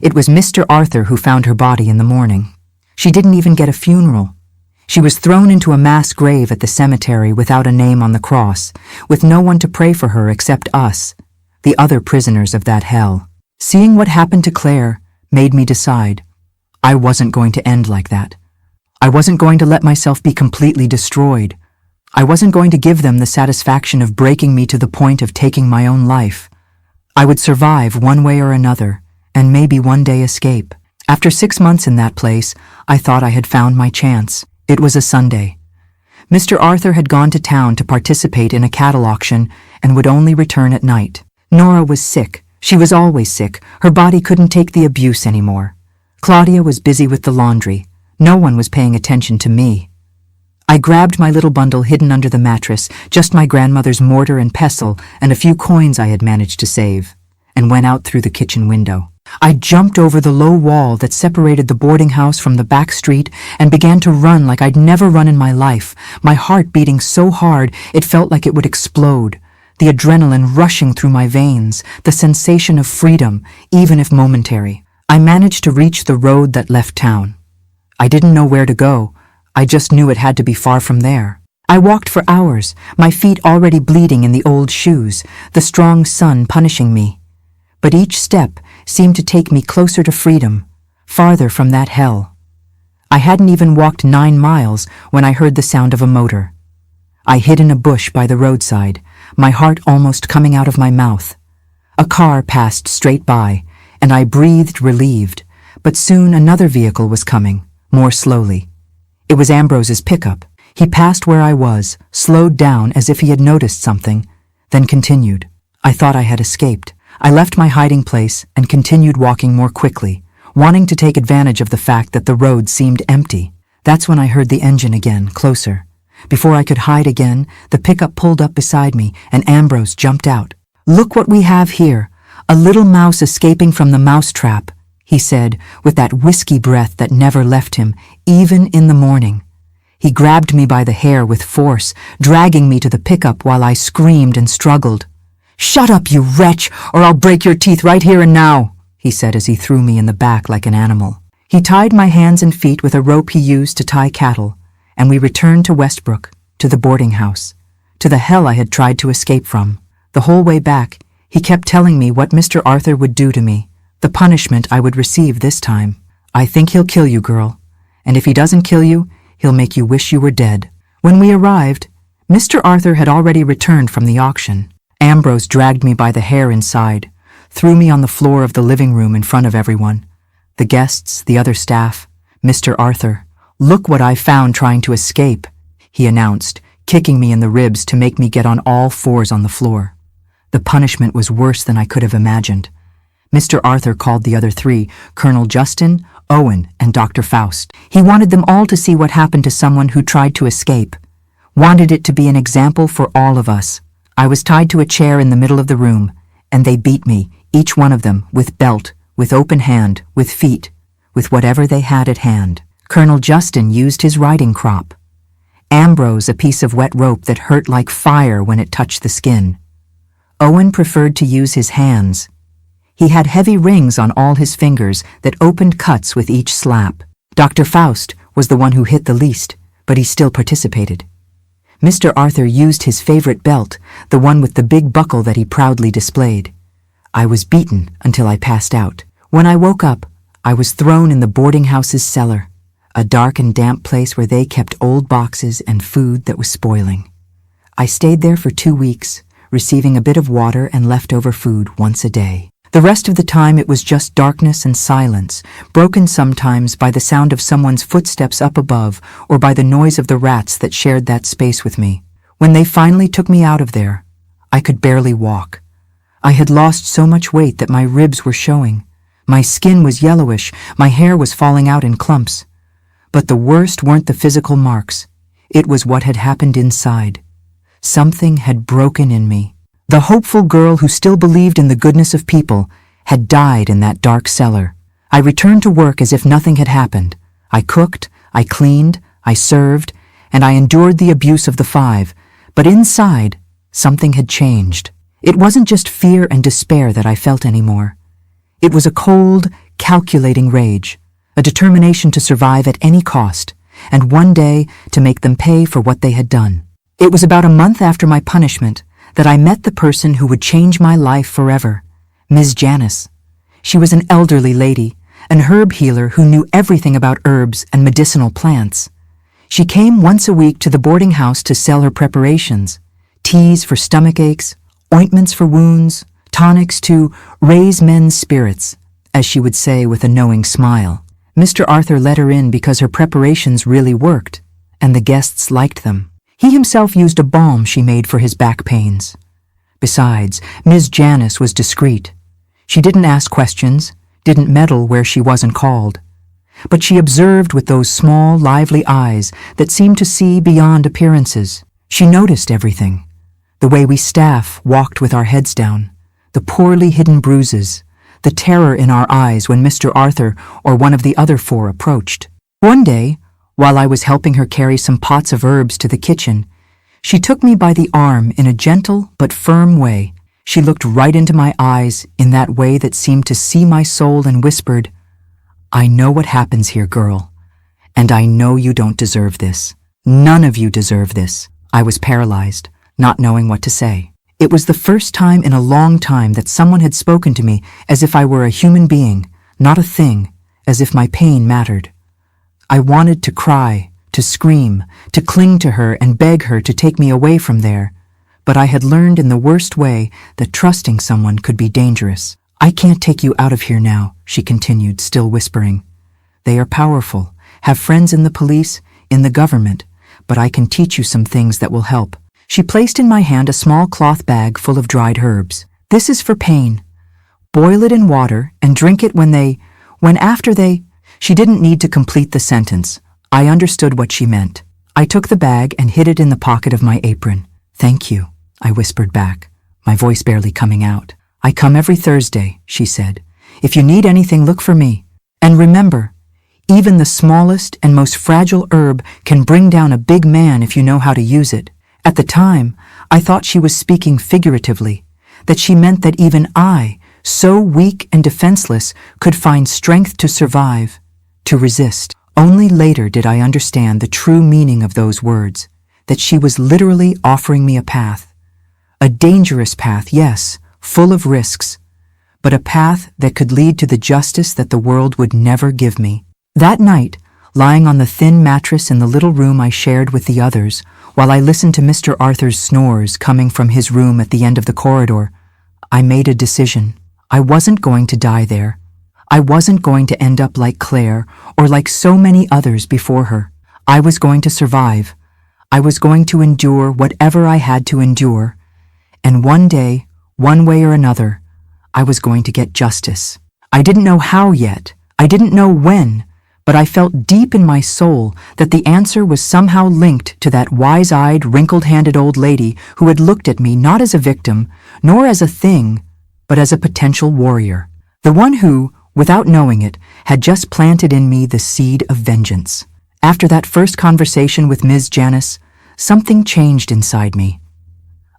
It was Mr. Arthur who found her body in the morning. She didn't even get a funeral. She was thrown into a mass grave at the cemetery without a name on the cross, with no one to pray for her except us, the other prisoners of that hell. Seeing what happened to Claire made me decide I wasn't going to end like that. I wasn't going to let myself be completely destroyed. I wasn't going to give them the satisfaction of breaking me to the point of taking my own life. I would survive one way or another, and maybe one day escape. After 6 months in that place, I thought I had found my chance. It was a Sunday. Mr. Arthur had gone to town to participate in a cattle auction and would only return at night. Nora was sick. She was always sick. Her body couldn't take the abuse anymore. Claudia was busy with the laundry. No one was paying attention to me. I grabbed my little bundle hidden under the mattress, just my grandmother's mortar and pestle and a few coins I had managed to save, and went out through the kitchen window. I jumped over the low wall that separated the boarding house from the back street and began to run like I'd never run in my life, my heart beating so hard it felt like it would explode, the adrenaline rushing through my veins, the sensation of freedom, even if momentary. I managed to reach the road that left town. I didn't know where to go. I just knew it had to be far from there. I walked for hours, my feet already bleeding in the old shoes, the strong sun punishing me. But each step seemed to take me closer to freedom, farther from that hell. I hadn't even walked 9 miles when I heard the sound of a motor. I hid in a bush by the roadside, my heart almost coming out of my mouth. A car passed straight by, and I breathed relieved, but soon another vehicle was coming, more slowly. It was Ambrose's pickup. He passed where I was, slowed down as if he had noticed something, then continued. I thought I had escaped. I left my hiding place and continued walking more quickly, wanting to take advantage of the fact that the road seemed empty. That's when I heard the engine again, closer. Before I could hide again, the pickup pulled up beside me and Ambrose jumped out. "Look what we have here, a little mouse escaping from the mousetrap," he said, with that whiskey breath that never left him, even in the morning. He grabbed me by the hair with force, dragging me to the pickup while I screamed and struggled. "Shut up, you wretch, or I'll break your teeth right here and now," he said as he threw me in the back like an animal. He tied my hands and feet with a rope he used to tie cattle, and we returned to Westbrook, to the boarding house, to the hell I had tried to escape from. The whole way back, he kept telling me what Mr. Arthur would do to me, the punishment I would receive this time. "I think he'll kill you, girl, and if he doesn't kill you, he'll make you wish you were dead." When we arrived, Mr. Arthur had already returned from the auction. Ambrose dragged me by the hair inside, threw me on the floor of the living room in front of everyone. The guests, the other staff, Mr. Arthur. "Look what I found trying to escape," he announced, kicking me in the ribs to make me get on all fours on the floor. The punishment was worse than I could have imagined. Mr. Arthur called the other three, Colonel Justin, Owen, and Dr. Faust. He wanted them all to see what happened to someone who tried to escape. Wanted it to be an example for all of us. I was tied to a chair in the middle of the room, and they beat me, each one of them, with belt, with open hand, with feet, with whatever they had at hand. Colonel Justin used his riding crop. Ambrose a piece of wet rope that hurt like fire when it touched the skin. Owen preferred to use his hands. He had heavy rings on all his fingers that opened cuts with each slap. Dr. Faust was the one who hit the least, but he still participated. Mr. Arthur used his favorite belt, the one with the big buckle that he proudly displayed. I was beaten until I passed out. When I woke up, I was thrown in the boarding house's cellar, a dark and damp place where they kept old boxes and food that was spoiling. I stayed there for 2 weeks, receiving a bit of water and leftover food once a day. The rest of the time it was just darkness and silence, broken sometimes by the sound of someone's footsteps up above or by the noise of the rats that shared that space with me. When they finally took me out of there, I could barely walk. I had lost so much weight that my ribs were showing. My skin was yellowish, my hair was falling out in clumps. But the worst weren't the physical marks. It was what had happened inside. Something had broken in me. The hopeful girl who still believed in the goodness of people had died in that dark cellar. I returned to work as if nothing had happened. I cooked, I cleaned, I served, and I endured the abuse of the 5. But inside, something had changed. It wasn't just fear and despair that I felt anymore. It was a cold, calculating rage, a determination to survive at any cost, and one day to make them pay for what they had done. It was about a month after my punishment that I met the person who would change my life forever, Ms. Janice. She was an elderly lady, an herb healer who knew everything about herbs and medicinal plants. She came once a week to the boarding house to sell her preparations, teas for stomach aches, ointments for wounds, tonics to raise men's spirits, as she would say with a knowing smile. Mr. Arthur let her in because her preparations really worked, and the guests liked them. He himself used a balm she made for his back pains. Besides, Ms. Janice was discreet. She didn't ask questions, didn't meddle where she wasn't called. But she observed with those small, lively eyes that seemed to see beyond appearances. She noticed everything. The way we staff walked with our heads down, the poorly hidden bruises, the terror in our eyes when Mr. Arthur or one of the other 4 approached. One day, while I was helping her carry some pots of herbs to the kitchen, she took me by the arm in a gentle but firm way. She looked right into my eyes in that way that seemed to see my soul and whispered, "I know what happens here, girl, and I know you don't deserve this. None of you deserve this." I was paralyzed, not knowing what to say. It was the first time in a long time that someone had spoken to me as if I were a human being, not a thing, as if my pain mattered. I wanted to cry, to scream, to cling to her and beg her to take me away from there, but I had learned in the worst way that trusting someone could be dangerous. "I can't take you out of here now," she continued, still whispering. "They are powerful, have friends in the police, in the government, but I can teach you some things that will help." She placed in my hand a small cloth bag full of dried herbs. "This is for pain. Boil it in water and drink it when after they..." She didn't need to complete the sentence. I understood what she meant. I took the bag and hid it in the pocket of my apron. "Thank you," I whispered back, my voice barely coming out. "I come every Thursday," she said. "If you need anything, look for me. And remember, even the smallest and most fragile herb can bring down a big man if you know how to use it." At the time, I thought she was speaking figuratively, that she meant that even I, so weak and defenseless, could find strength to survive, to resist. Only later did I understand the true meaning of those words, that she was literally offering me a path. A dangerous path, yes, full of risks, but a path that could lead to the justice that the world would never give me. That night, lying on the thin mattress in the little room I shared with the others, While I listened to Mr. Arthur's snores coming from his room at the end of the corridor, I made a decision. I wasn't going to die there. I wasn't going to end up like Claire or like so many others before her. I was going to survive. I was going to endure whatever I had to endure. And one day, one way or another, I was going to get justice. I didn't know how yet. I didn't know when, but I felt deep in my soul that the answer was somehow linked to that wise-eyed, wrinkled-handed old lady who had looked at me not as a victim, nor as a thing, but as a potential warrior. The one who, without knowing it, had just planted in me the seed of vengeance. After that first conversation with Ms. Janice, something changed inside me.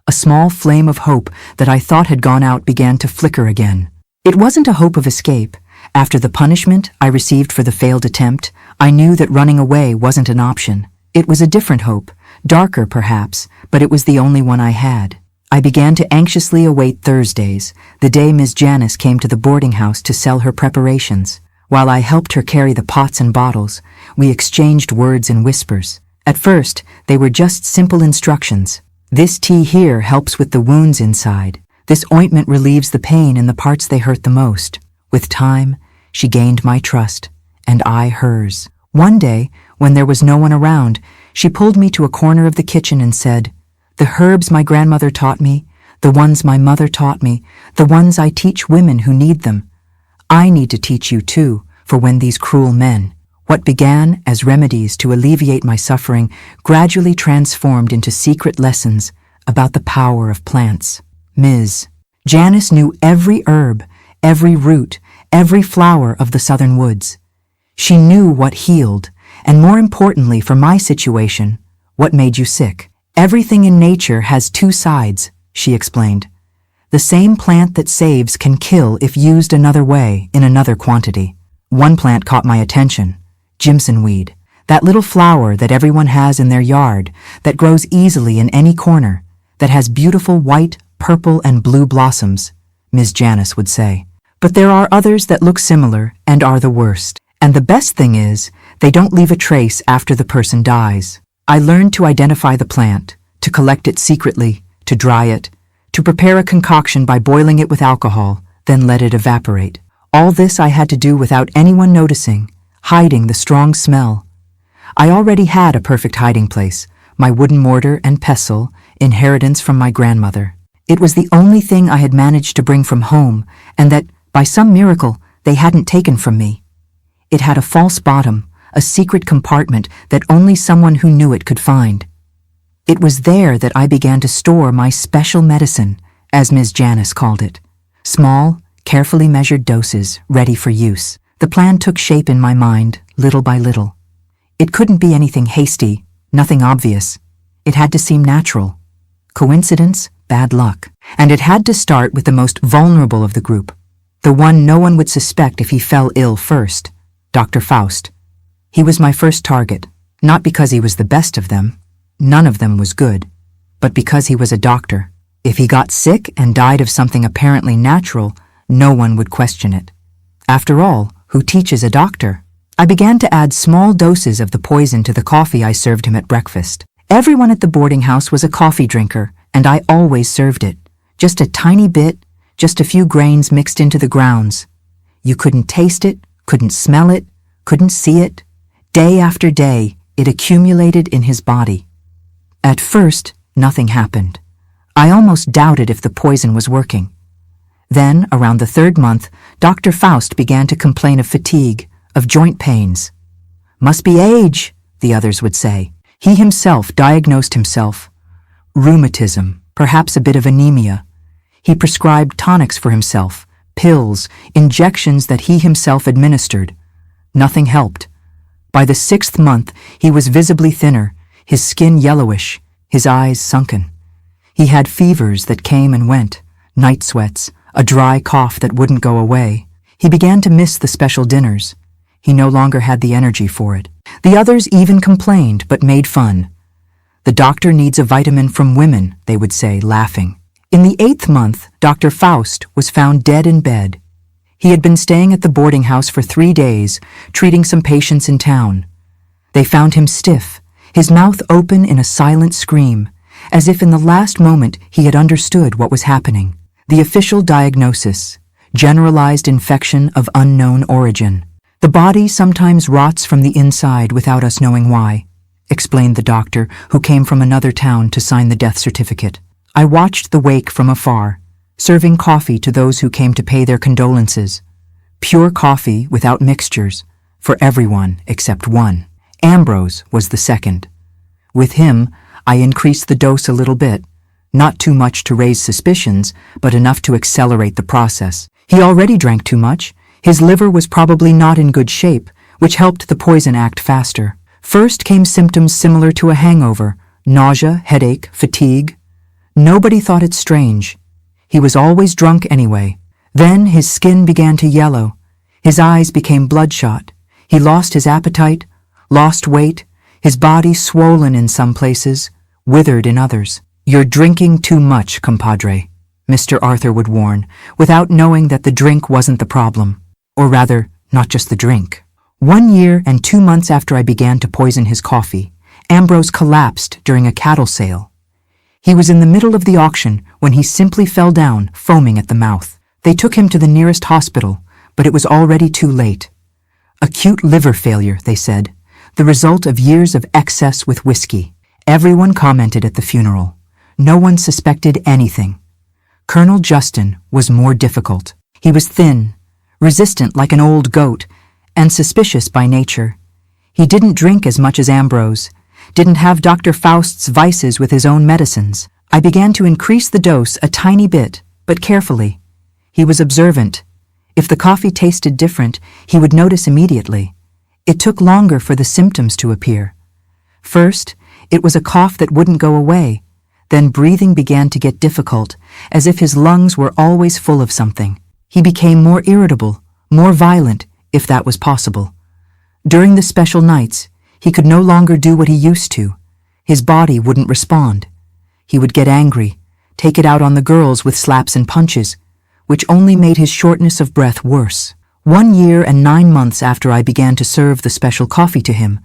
A small flame of hope that I thought had gone out began to flicker again. It wasn't a hope of escape. After the punishment I received for the failed attempt, I knew that running away wasn't an option. It was a different hope, darker perhaps, but it was the only one I had. I began to anxiously await Thursdays, the day Ms. Janice came to the boarding house to sell her preparations. While I helped her carry the pots and bottles, we exchanged words in whispers. At first, they were just simple instructions. This tea here helps with the wounds inside. This ointment relieves the pain in the parts they hurt the most. With time, she gained my trust, and I hers. One day, when there was no one around, she pulled me to a corner of the kitchen and said, "The herbs my grandmother taught me, the ones my mother taught me, the ones I teach women who need them, I need to teach you too, for when these cruel men." What began as remedies to alleviate my suffering gradually transformed into secret lessons about the power of plants. Ms. Janice knew every herb, every root, every flower of the southern woods. She knew what healed, and more importantly for my situation, what made you sick. Everything in nature has two sides, she explained. The same plant that saves can kill if used another way, in another quantity. One plant caught my attention, Jimson weed, that little flower that everyone has in their yard, that grows easily in any corner, that has beautiful white, purple, and blue blossoms, Ms. Janice would say. But there are others that look similar and are the worst. And the best thing is, they don't leave a trace after the person dies. I learned to identify the plant, to collect it secretly, to dry it, to prepare a concoction by boiling it with alcohol, then let it evaporate. All this I had to do without anyone noticing, hiding the strong smell. I already had a perfect hiding place, my wooden mortar and pestle, inheritance from my grandmother. It was the only thing I had managed to bring from home, and that, by some miracle, they hadn't taken from me. It had a false bottom, a secret compartment that only someone who knew it could find. It was there that I began to store my special medicine, as Ms. Janice called it. Small, carefully measured doses, ready for use. The plan took shape in my mind, little by little. It couldn't be anything hasty, nothing obvious. It had to seem natural. Coincidence, bad luck. And it had to start with the most vulnerable of the group, the one no one would suspect if he fell ill first, Dr. Faust. He was my first target, not because he was the best of them. None of them was good, but because he was a doctor. If he got sick and died of something apparently natural, no one would question it. After all, who teaches a doctor? I began to add small doses of the poison to the coffee I served him at breakfast. Everyone at the boarding house was a coffee drinker, and I always served it. Just a tiny bit, just a few grains mixed into the grounds. You couldn't taste it, couldn't smell it, couldn't see it. Day after day, it accumulated in his body. At first, nothing happened. I almost doubted if the poison was working. Then, around the third month, Dr. Faust began to complain of fatigue, of joint pains. "Must be age," the others would say. He himself diagnosed himself. Rheumatism, perhaps a bit of anemia. He prescribed tonics for himself, pills, injections that he himself administered. Nothing helped. By the 6th month, he was visibly thinner, his skin yellowish, his eyes sunken. He had fevers that came and went, night sweats, a dry cough that wouldn't go away. He began to miss the special dinners. He no longer had the energy for it. The others even complained, but made fun. "The doctor needs a vitamin from women," they would say, laughing. In the 8th month, Dr. Faust was found dead in bed. He had been staying at the boarding house for 3 days, treating some patients in town. They found him stiff, his mouth open in a silent scream, as if in the last moment he had understood what was happening. The official diagnosis: generalized infection of unknown origin. The body sometimes rots from the inside without us knowing why, explained the doctor, who came from another town to sign the death certificate. I watched the wake from afar, serving coffee to those who came to pay their condolences. Pure coffee without mixtures, for everyone except one. Ambrose was the second. With him, I increased the dose a little bit, not too much to raise suspicions, but enough to accelerate the process. He already drank too much. His liver was probably not in good shape, which helped the poison act faster. First came symptoms similar to a hangover: nausea, headache, fatigue. Nobody thought it strange. He was always drunk anyway. Then his skin began to yellow. His eyes became bloodshot. He lost his appetite, lost weight, his body swollen in some places, withered in others. "You're drinking too much, compadre," Mr. Arthur would warn, without knowing that the drink wasn't the problem. Or rather, not just the drink. 1 year and 2 months after I began to poison his coffee, Ambrose collapsed during a cattle sale. He was in the middle of the auction when he simply fell down, foaming at the mouth. They took him to the nearest hospital, but it was already too late. Acute liver failure, they said, the result of years of excess with whiskey. Everyone commented at the funeral. No one suspected anything. Colonel Justin was more difficult. He was thin, resistant like an old goat, and suspicious by nature. He didn't drink as much as Ambrose, didn't have Dr. Faust's vices with his own medicines. I began to increase the dose a tiny bit, but carefully. He was observant. If the coffee tasted different, he would notice immediately. It took longer for the symptoms to appear. First, it was a cough that wouldn't go away. Then breathing began to get difficult, as if his lungs were always full of something. He became more irritable, more violent, if that was possible. During the special nights, he could no longer do what he used to. His body wouldn't respond. He would get angry, take it out on the girls with slaps and punches, which only made his shortness of breath worse. 1 year and 9 months after I began to serve the special coffee to him,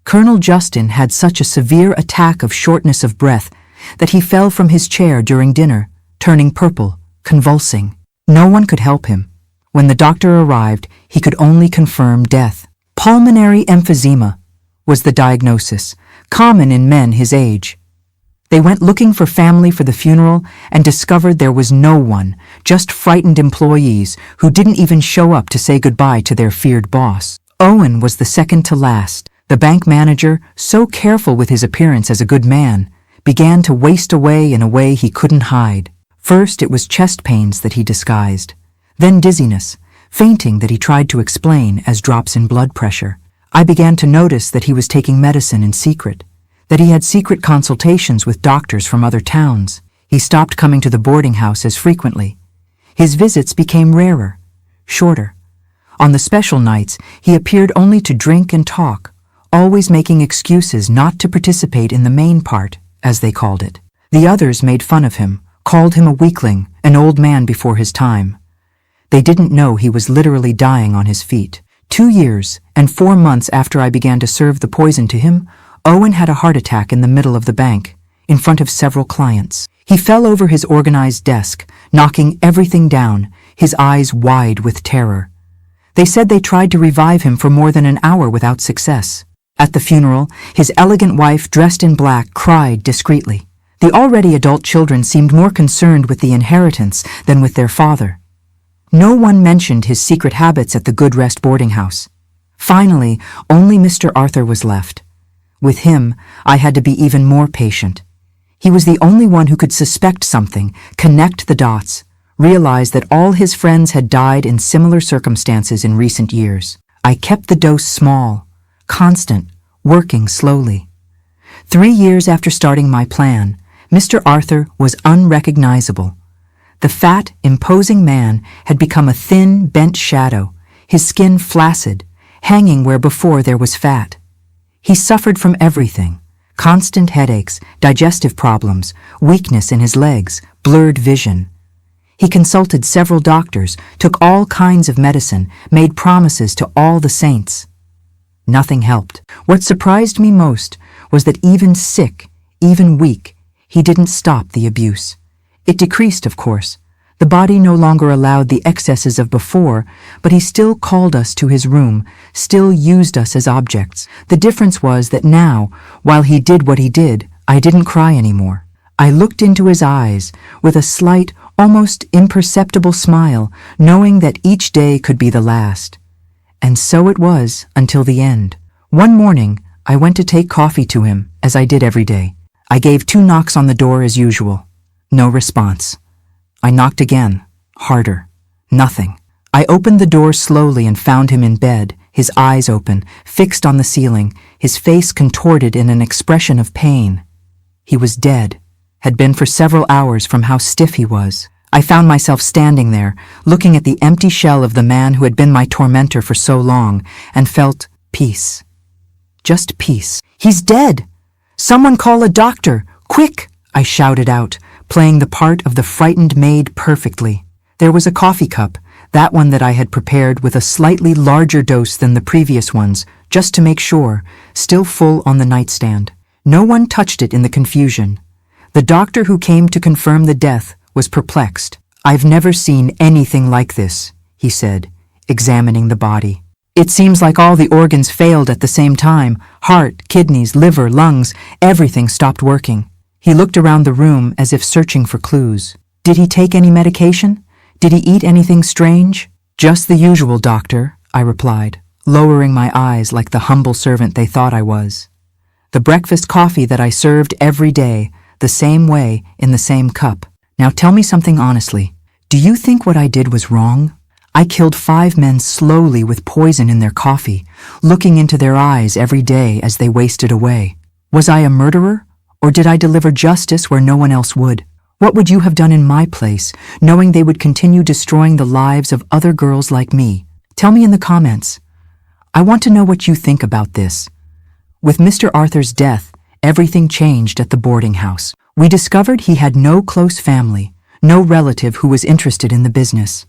Colonel Justin had such a severe attack of shortness of breath that he fell from his chair during dinner, turning purple, convulsing. No one could help him. When the doctor arrived, he could only confirm death. Pulmonary emphysema was the diagnosis, common in men his age. They went looking for family for the funeral and discovered there was no one, just frightened employees who didn't even show up to say goodbye to their feared boss. Owen was the second to last. The bank manager, so careful with his appearance as a good man, began to waste away in a way he couldn't hide. First, it was chest pains that he disguised, then dizziness, fainting that he tried to explain as drops in blood pressure. I began to notice that he was taking medicine in secret, that he had secret consultations with doctors from other towns. He stopped coming to the boarding house as frequently. His visits became rarer, shorter. On the special nights, he appeared only to drink and talk, always making excuses not to participate in the main part, as they called it. The others made fun of him, called him a weakling, an old man before his time. They didn't know he was literally dying on his feet. 2 years and 4 months after I began to serve the poison to him, Owen had a heart attack in the middle of the bank, in front of several clients. He fell over his organized desk, knocking everything down, his eyes wide with terror. They said they tried to revive him for more than an hour without success. At the funeral, his elegant wife, dressed in black, cried discreetly. The already adult children seemed more concerned with the inheritance than with their father. No one mentioned his secret habits at the Good Rest boarding house. Finally, only Mr. Arthur was left. With him, I had to be even more patient. He was the only one who could suspect something, connect the dots, realize that all his friends had died in similar circumstances in recent years. I kept the dose small, constant, working slowly. 3 years after starting my plan, Mr. Arthur was unrecognizable. The fat, imposing man had become a thin, bent shadow, his skin flaccid, hanging where before there was fat. He suffered from everything: constant headaches, digestive problems, weakness in his legs, blurred vision. He consulted several doctors, took all kinds of medicine, made promises to all the saints. Nothing helped. What surprised me most was that even sick, even weak, he didn't stop the abuse. It decreased, of course. The body no longer allowed the excesses of before, but he still called us to his room, still used us as objects. The difference was that now, while he did what he did, I didn't cry anymore. I looked into his eyes with a slight, almost imperceptible smile, knowing that each day could be the last. And so it was until the end. One morning, I went to take coffee to him, as I did every day. I gave 2 knocks on the door as usual. No response. I knocked again, harder. Nothing. I opened the door slowly and found him in bed, his eyes open, fixed on the ceiling, his face contorted in an expression of pain. He was dead, had been for several hours from how stiff he was. I found myself standing there, looking at the empty shell of the man who had been my tormentor for so long, and felt peace. Just peace. He's dead! Someone call a doctor! Quick! I shouted out, playing the part of the frightened maid perfectly. There was a coffee cup, that one that I had prepared with a slightly larger dose than the previous ones, just to make sure, still full on the nightstand. No one touched it in the confusion. The doctor who came to confirm the death was perplexed. "I've never seen anything like this," he said, examining the body. "It seems like all the organs failed at the same time. Heart, kidneys, liver, lungs, everything stopped working." He looked around the room as if searching for clues. "Did he take any medication? Did he eat anything strange?" "Just the usual, doctor," I replied, lowering my eyes like the humble servant they thought I was. "The breakfast coffee that I served every day, the same way, in the same cup. Now tell me something honestly. Do you think what I did was wrong? I killed 5 men slowly with poison in their coffee, looking into their eyes every day as they wasted away. Was I a murderer? Or did I deliver justice where no one else would? What would you have done in my place, knowing they would continue destroying the lives of other girls like me? Tell me in the comments. I want to know what you think about this. With Mr. Arthur's death, everything changed at the boarding house. We discovered he had no close family, no relative who was interested in the business.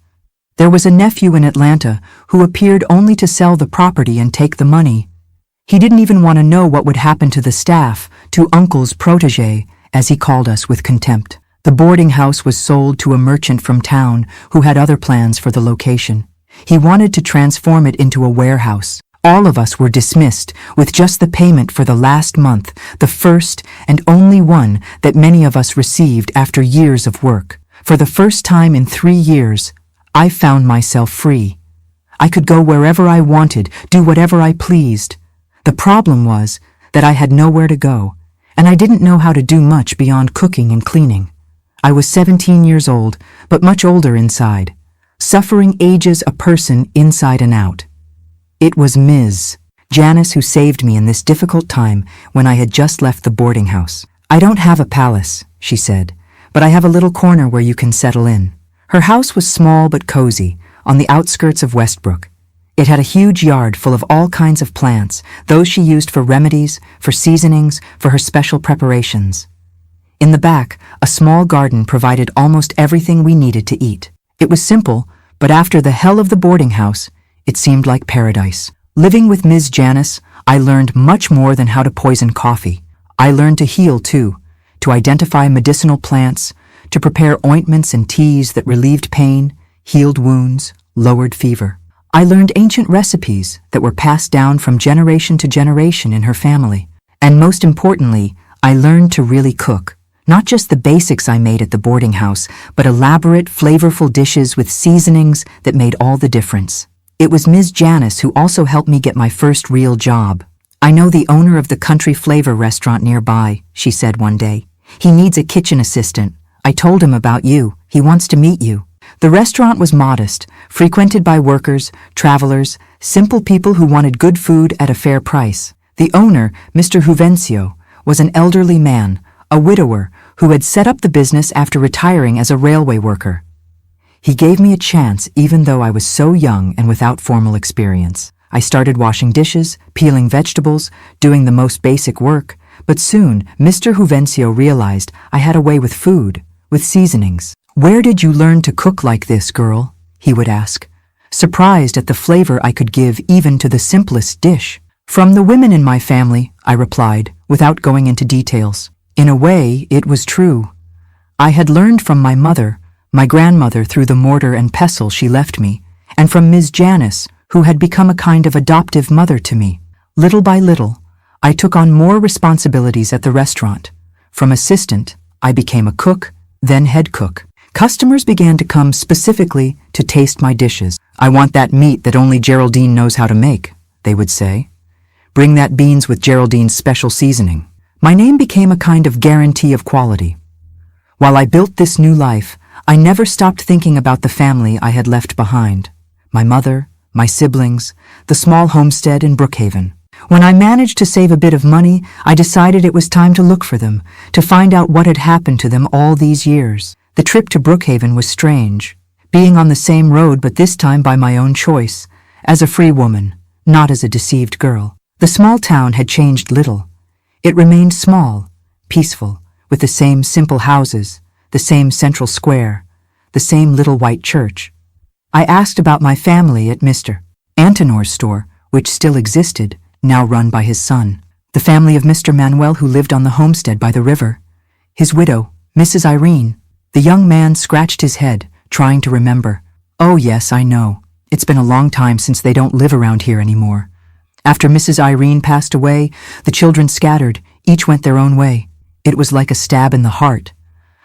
There was a nephew in Atlanta who appeared only to sell the property and take the money. He didn't even want to know what would happen to the staff, to Uncle's protégé, as he called us with contempt. The boarding house was sold to a merchant from town who had other plans for the location. He wanted to transform it into a warehouse. All of us were dismissed with just the payment for the last month, the first and only one that many of us received after years of work. For the first time in 3 years, I found myself free. I could go wherever I wanted, do whatever I pleased. The problem was that I had nowhere to go, and I didn't know how to do much beyond cooking and cleaning. I was 17 years old, but much older inside. Suffering ages a person inside and out. It was Ms. Janice who saved me in this difficult time when I had just left the boarding house. "I don't have a palace," she said, "but I have a little corner where you can settle in." Her house was small but cozy, on the outskirts of Westbrook. It had a huge yard full of all kinds of plants, those she used for remedies, for seasonings, for her special preparations. In the back, a small garden provided almost everything we needed to eat. It was simple, but after the hell of the boarding house, it seemed like paradise. Living with Ms. Janice, I learned much more than how to poison coffee. I learned to heal too, to identify medicinal plants, to prepare ointments and teas that relieved pain, healed wounds, lowered fever. I learned ancient recipes that were passed down from generation to generation in her family. And most importantly, I learned to really cook. Not just the basics I made at the boarding house, but elaborate, flavorful dishes with seasonings that made all the difference. It was Ms. Janice who also helped me get my first real job. "I know the owner of the Country Flavor restaurant nearby," she said one day. "He needs a kitchen assistant. I told him about you. He wants to meet you." The restaurant was modest, frequented by workers, travelers, simple people who wanted good food at a fair price. The owner, Mr. Juvencio, was an elderly man, a widower, who had set up the business after retiring as a railway worker. He gave me a chance even though I was so young and without formal experience. I started washing dishes, peeling vegetables, doing the most basic work, but soon Mr. Juvencio realized I had a way with food, with seasonings. "Where did you learn to cook like this, girl?" he would ask, surprised at the flavor I could give even to the simplest dish. From the women in my family, I replied, without going into details. In a way, it was true. I had learned from my mother, my grandmother through the mortar and pestle she left me, and from Ms. Janice, who had become a kind of adoptive mother to me. Little by little, I took on more responsibilities at the restaurant. From assistant, I became a cook, then head cook. Customers began to come specifically to taste my dishes. "I want that meat that only Geraldine knows how to make," they would say. "Bring that beans with Geraldine's special seasoning." My name became a kind of guarantee of quality. While I built this new life, I never stopped thinking about the family I had left behind. My mother, my siblings, the small homestead in Brookhaven. When I managed to save a bit of money, I decided it was time to look for them, to find out what had happened to them all these years. The trip to Brookhaven was strange, being on the same road but this time by my own choice, as a free woman, not as a deceived girl. The small town had changed little. It remained small, peaceful, with the same simple houses, the same central square, the same little white church. I asked about my family at Mr. Antonor's store, which still existed, now run by his son. The family of Mr. Manuel who lived on the homestead by the river. His widow, Mrs. Irene. The young man scratched his head, trying to remember. "Oh yes, I know. It's been a long time since they don't live around here anymore. After Mrs. Irene passed away, the children scattered, each went their own way. It was like a stab in the heart.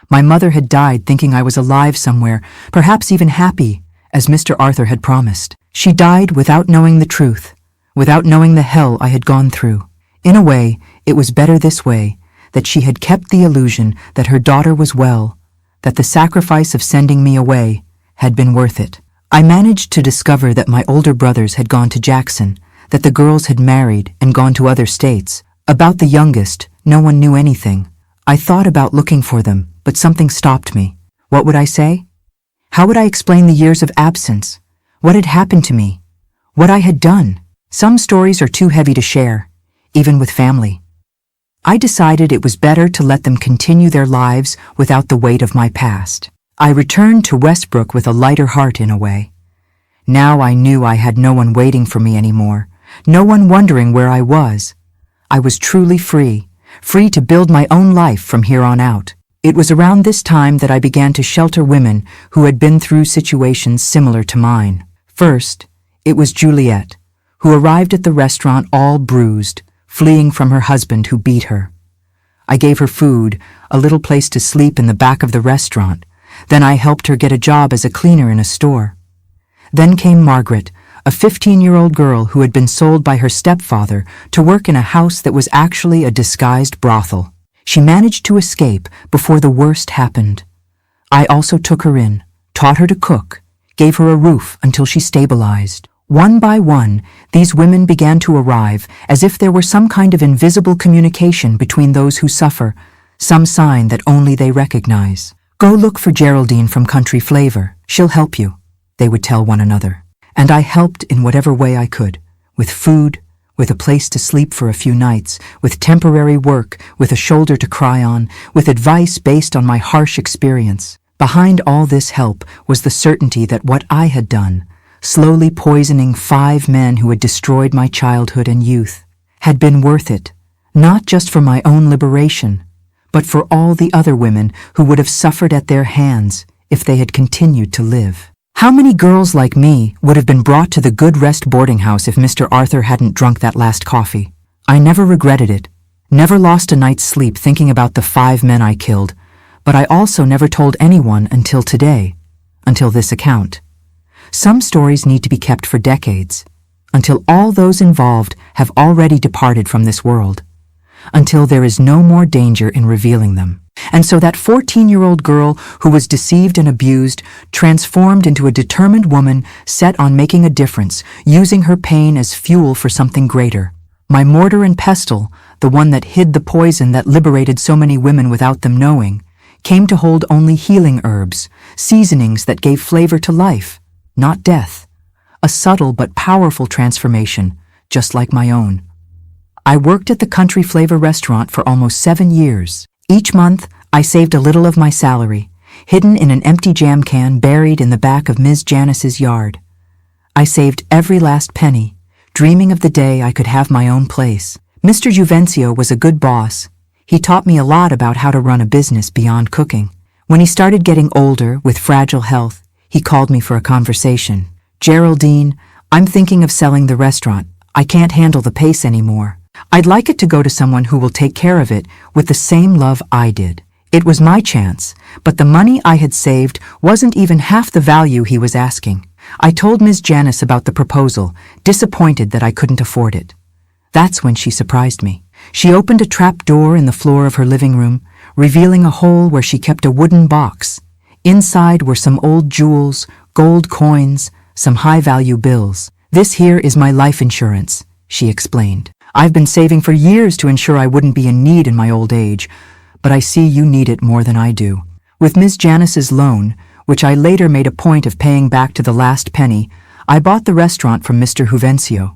My mother had died thinking I was alive somewhere, perhaps even happy, as Mr. Arthur had promised. She died without knowing the truth, without knowing the hell I had gone through. In a way, it was better this way, that she had kept the illusion that her daughter was well, that the sacrifice of sending me away had been worth it. I managed to discover that my older brothers had gone to Jackson, that the girls had married and gone to other states. About the youngest, no one knew anything. I thought about looking for them, but something stopped me. What would I say? How would I explain the years of absence? What had happened to me? What I had done? Some stories are too heavy to share, even with family. I decided it was better to let them continue their lives without the weight of my past. I returned to Westbrook with a lighter heart in a way. Now I knew I had no one waiting for me anymore, no one wondering where I was. I was truly free, free to build my own life from here on out. It was around this time that I began to shelter women who had been through situations similar to mine. First, it was Juliet, who arrived at the restaurant all bruised, fleeing from her husband who beat her. I gave her food, a little place to sleep in the back of the restaurant. Then I helped her get a job as a cleaner in a store. Then came Margaret, a 15-year-old girl who had been sold by her stepfather to work in a house that was actually a disguised brothel. She managed to escape before the worst happened. I also took her in, taught her to cook, gave her a roof until she stabilized. One by one, these women began to arrive as if there were some kind of invisible communication between those who suffer, some sign that only they recognize. "Go look for Geraldine from Country Flavor. She'll help you," they would tell one another. And I helped in whatever way I could, with food, with a place to sleep for a few nights, with temporary work, with a shoulder to cry on, with advice based on my harsh experience. Behind all this help was the certainty that what I had done, slowly poisoning 5 men who had destroyed my childhood and youth, had been worth it, not just for my own liberation, but for all the other women who would have suffered at their hands if they had continued to live. How many girls like me would have been brought to the Good Rest boarding house if Mr. Arthur hadn't drunk that last coffee? I never regretted it, never lost a night's sleep thinking about the 5 men I killed, but I also never told anyone until today, until this account. Some stories need to be kept for decades, until all those involved have already departed from this world, until there is no more danger in revealing them. And so that 14-year-old girl who was deceived and abused transformed into a determined woman set on making a difference, using her pain as fuel for something greater. My mortar and pestle, the one that hid the poison that liberated so many women without them knowing, came to hold only healing herbs, seasonings that gave flavor to life, not death. A subtle but powerful transformation, just like my own. I worked at the Country Flavor restaurant for almost 7 years. Each month, I saved a little of my salary, hidden in an empty jam can buried in the back of Ms. Janice's yard. I saved every last penny, dreaming of the day I could have my own place. Mr. Juvencio was a good boss. He taught me a lot about how to run a business beyond cooking. When he started getting older with fragile health, he called me for a conversation. "Geraldine, I'm thinking of selling the restaurant. I can't handle the pace anymore. I'd like it to go to someone who will take care of it with the same love I did." It was my chance, but the money I had saved wasn't even half the value he was asking. I told Ms. Janice about the proposal, disappointed that I couldn't afford it. That's when she surprised me. She opened a trap door in the floor of her living room, revealing a hole where she kept a wooden box. Inside were some old jewels, gold coins, some high-value bills. "This here is my life insurance," she explained. "I've been saving for years to ensure I wouldn't be in need in my old age, but I see you need it more than I do." With Ms. Janice's loan, which I later made a point of paying back to the last penny, I bought the restaurant from Mr. Juvencio.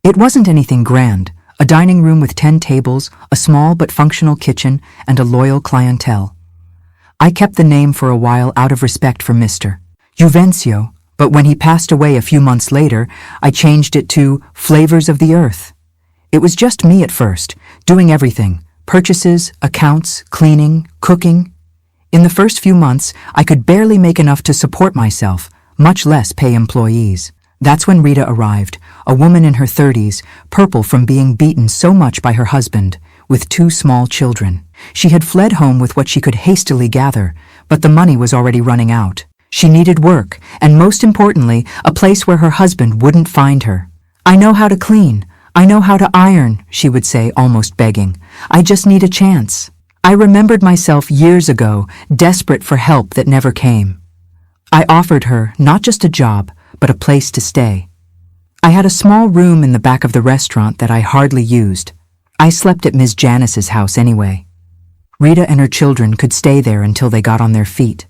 It wasn't anything grand, a dining room with 10 tables, a small but functional kitchen, and a loyal clientele. I kept the name for a while out of respect for Mr. Juvencio, but when he passed away a few months later, I changed it to Flavors of the Earth. It was just me at first, doing everything: purchases, accounts, cleaning, cooking. In the first few months, I could barely make enough to support myself, much less pay employees. That's when Rita arrived, a woman in her 30s, purple from being beaten so much by her husband, with 2 small children. She had fled home with what she could hastily gather, but the money was already running out. She needed work, and most importantly, a place where her husband wouldn't find her. "I know how to clean. I know how to iron," she would say, almost begging. "I just need a chance." I remembered myself years ago, desperate for help that never came. I offered her not just a job, but a place to stay. I had a small room in the back of the restaurant that I hardly used. I slept at Ms. Janice's house anyway. Rita and her children could stay there until they got on their feet.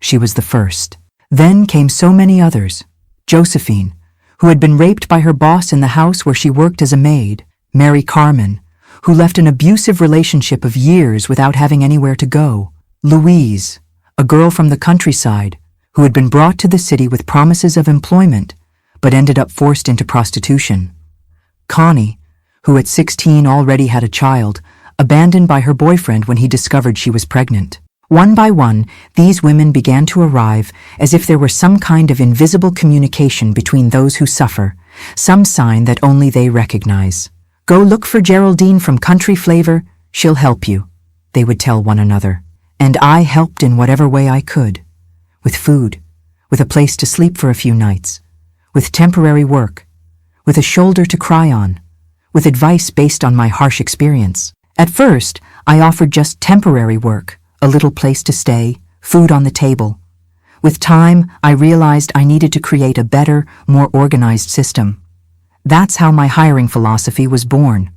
She was the first. Then came so many others. Josephine, who had been raped by her boss in the house where she worked as a maid. Mary Carmen, who left an abusive relationship of years without having anywhere to go. Louise, a girl from the countryside, who had been brought to the city with promises of employment, but ended up forced into prostitution. Connie, who at 16 already had a child, abandoned by her boyfriend when he discovered she was pregnant. One by one, these women began to arrive as if there were some kind of invisible communication between those who suffer, some sign that only they recognize. "Go look for Geraldine from Country Flavor, she'll help you," they would tell one another. And I helped in whatever way I could. With food, with a place to sleep for a few nights, with temporary work, with a shoulder to cry on, with advice based on my harsh experience. At first, I offered just temporary work, a little place to stay, food on the table. With time, I realized I needed to create a better, more organized system. That's how my hiring philosophy was born.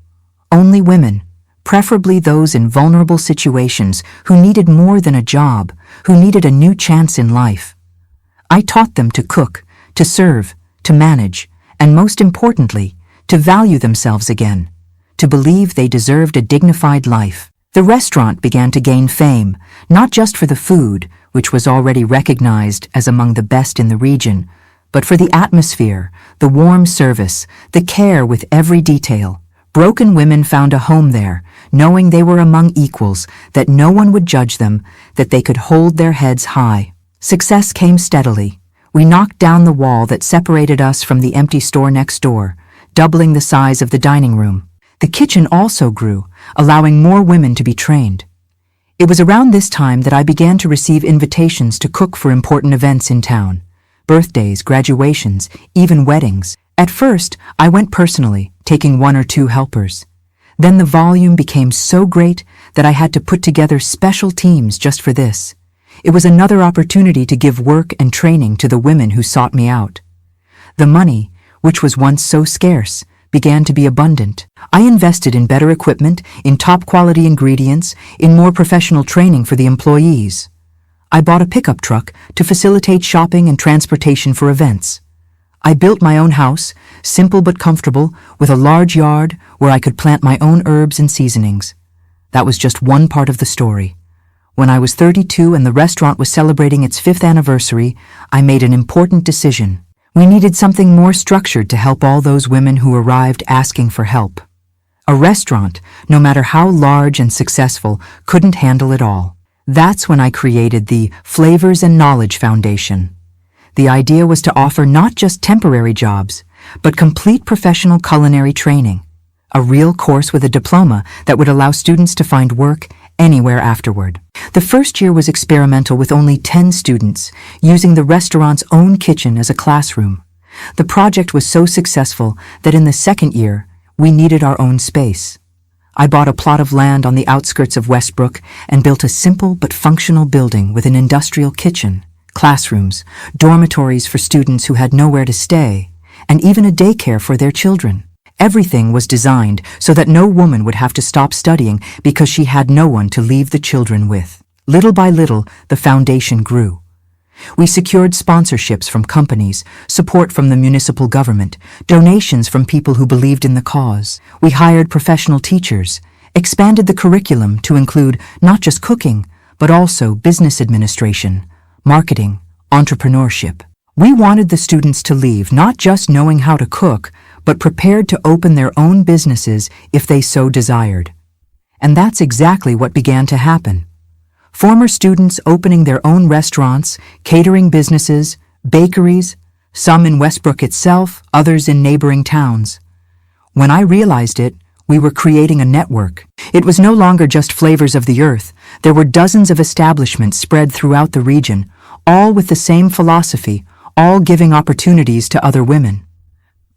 Only women, preferably those in vulnerable situations who needed more than a job, who needed a new chance in life. I taught them to cook, to serve, to manage, and most importantly, to value themselves again, to believe they deserved a dignified life. The restaurant began to gain fame, not just for the food, which was already recognized as among the best in the region, but for the atmosphere, the warm service, the care with every detail. Broken women found a home there, knowing they were among equals, that no one would judge them, that they could hold their heads high. Success came steadily. We knocked down the wall that separated us from the empty store next door, doubling the size of the dining room. The kitchen also grew, allowing more women to be trained. It was around this time that I began to receive invitations to cook for important events in town. Birthdays, graduations, even weddings. At first, I went personally, taking 1 or 2 helpers. Then the volume became so great that I had to put together special teams just for this. It was another opportunity to give work and training to the women who sought me out. The money, which was once so scarce, began to be abundant. I invested in better equipment, in top-quality ingredients, in more professional training for the employees. I bought a pickup truck to facilitate shopping and transportation for events. I built my own house, simple but comfortable, with a large yard where I could plant my own herbs and seasonings. That was just one part of the story. When I was 32 and the restaurant was celebrating its 5th anniversary, I made an important decision. We needed something more structured to help all those women who arrived asking for help. A restaurant, no matter how large and successful, couldn't handle it all. That's when I created the Flavors and Knowledge Foundation. The idea was to offer not just temporary jobs, but complete professional culinary training, a real course with a diploma that would allow students to find work anywhere afterward. The first year was experimental with only 10 students, using the restaurant's own kitchen as a classroom. The project was so successful that in the second year, we needed our own space. I bought a plot of land on the outskirts of Westbrook and built a simple but functional building with an industrial kitchen, classrooms, dormitories for students who had nowhere to stay, and even a daycare for their children. Everything was designed so that no woman would have to stop studying because she had no one to leave the children with. Little by little, the foundation grew. We secured sponsorships from companies, support from the municipal government, donations from people who believed in the cause. We hired professional teachers, expanded the curriculum to include not just cooking, but also business administration, marketing, entrepreneurship. We wanted the students to leave not just knowing how to cook, but prepared to open their own businesses if they so desired. And that's exactly what began to happen. Former students opening their own restaurants, catering businesses, bakeries, some in Westbrook itself, others in neighboring towns. When I realized it, we were creating a network. It was no longer just Flavors of the Earth. There were dozens of establishments spread throughout the region, all with the same philosophy, all giving opportunities to other women.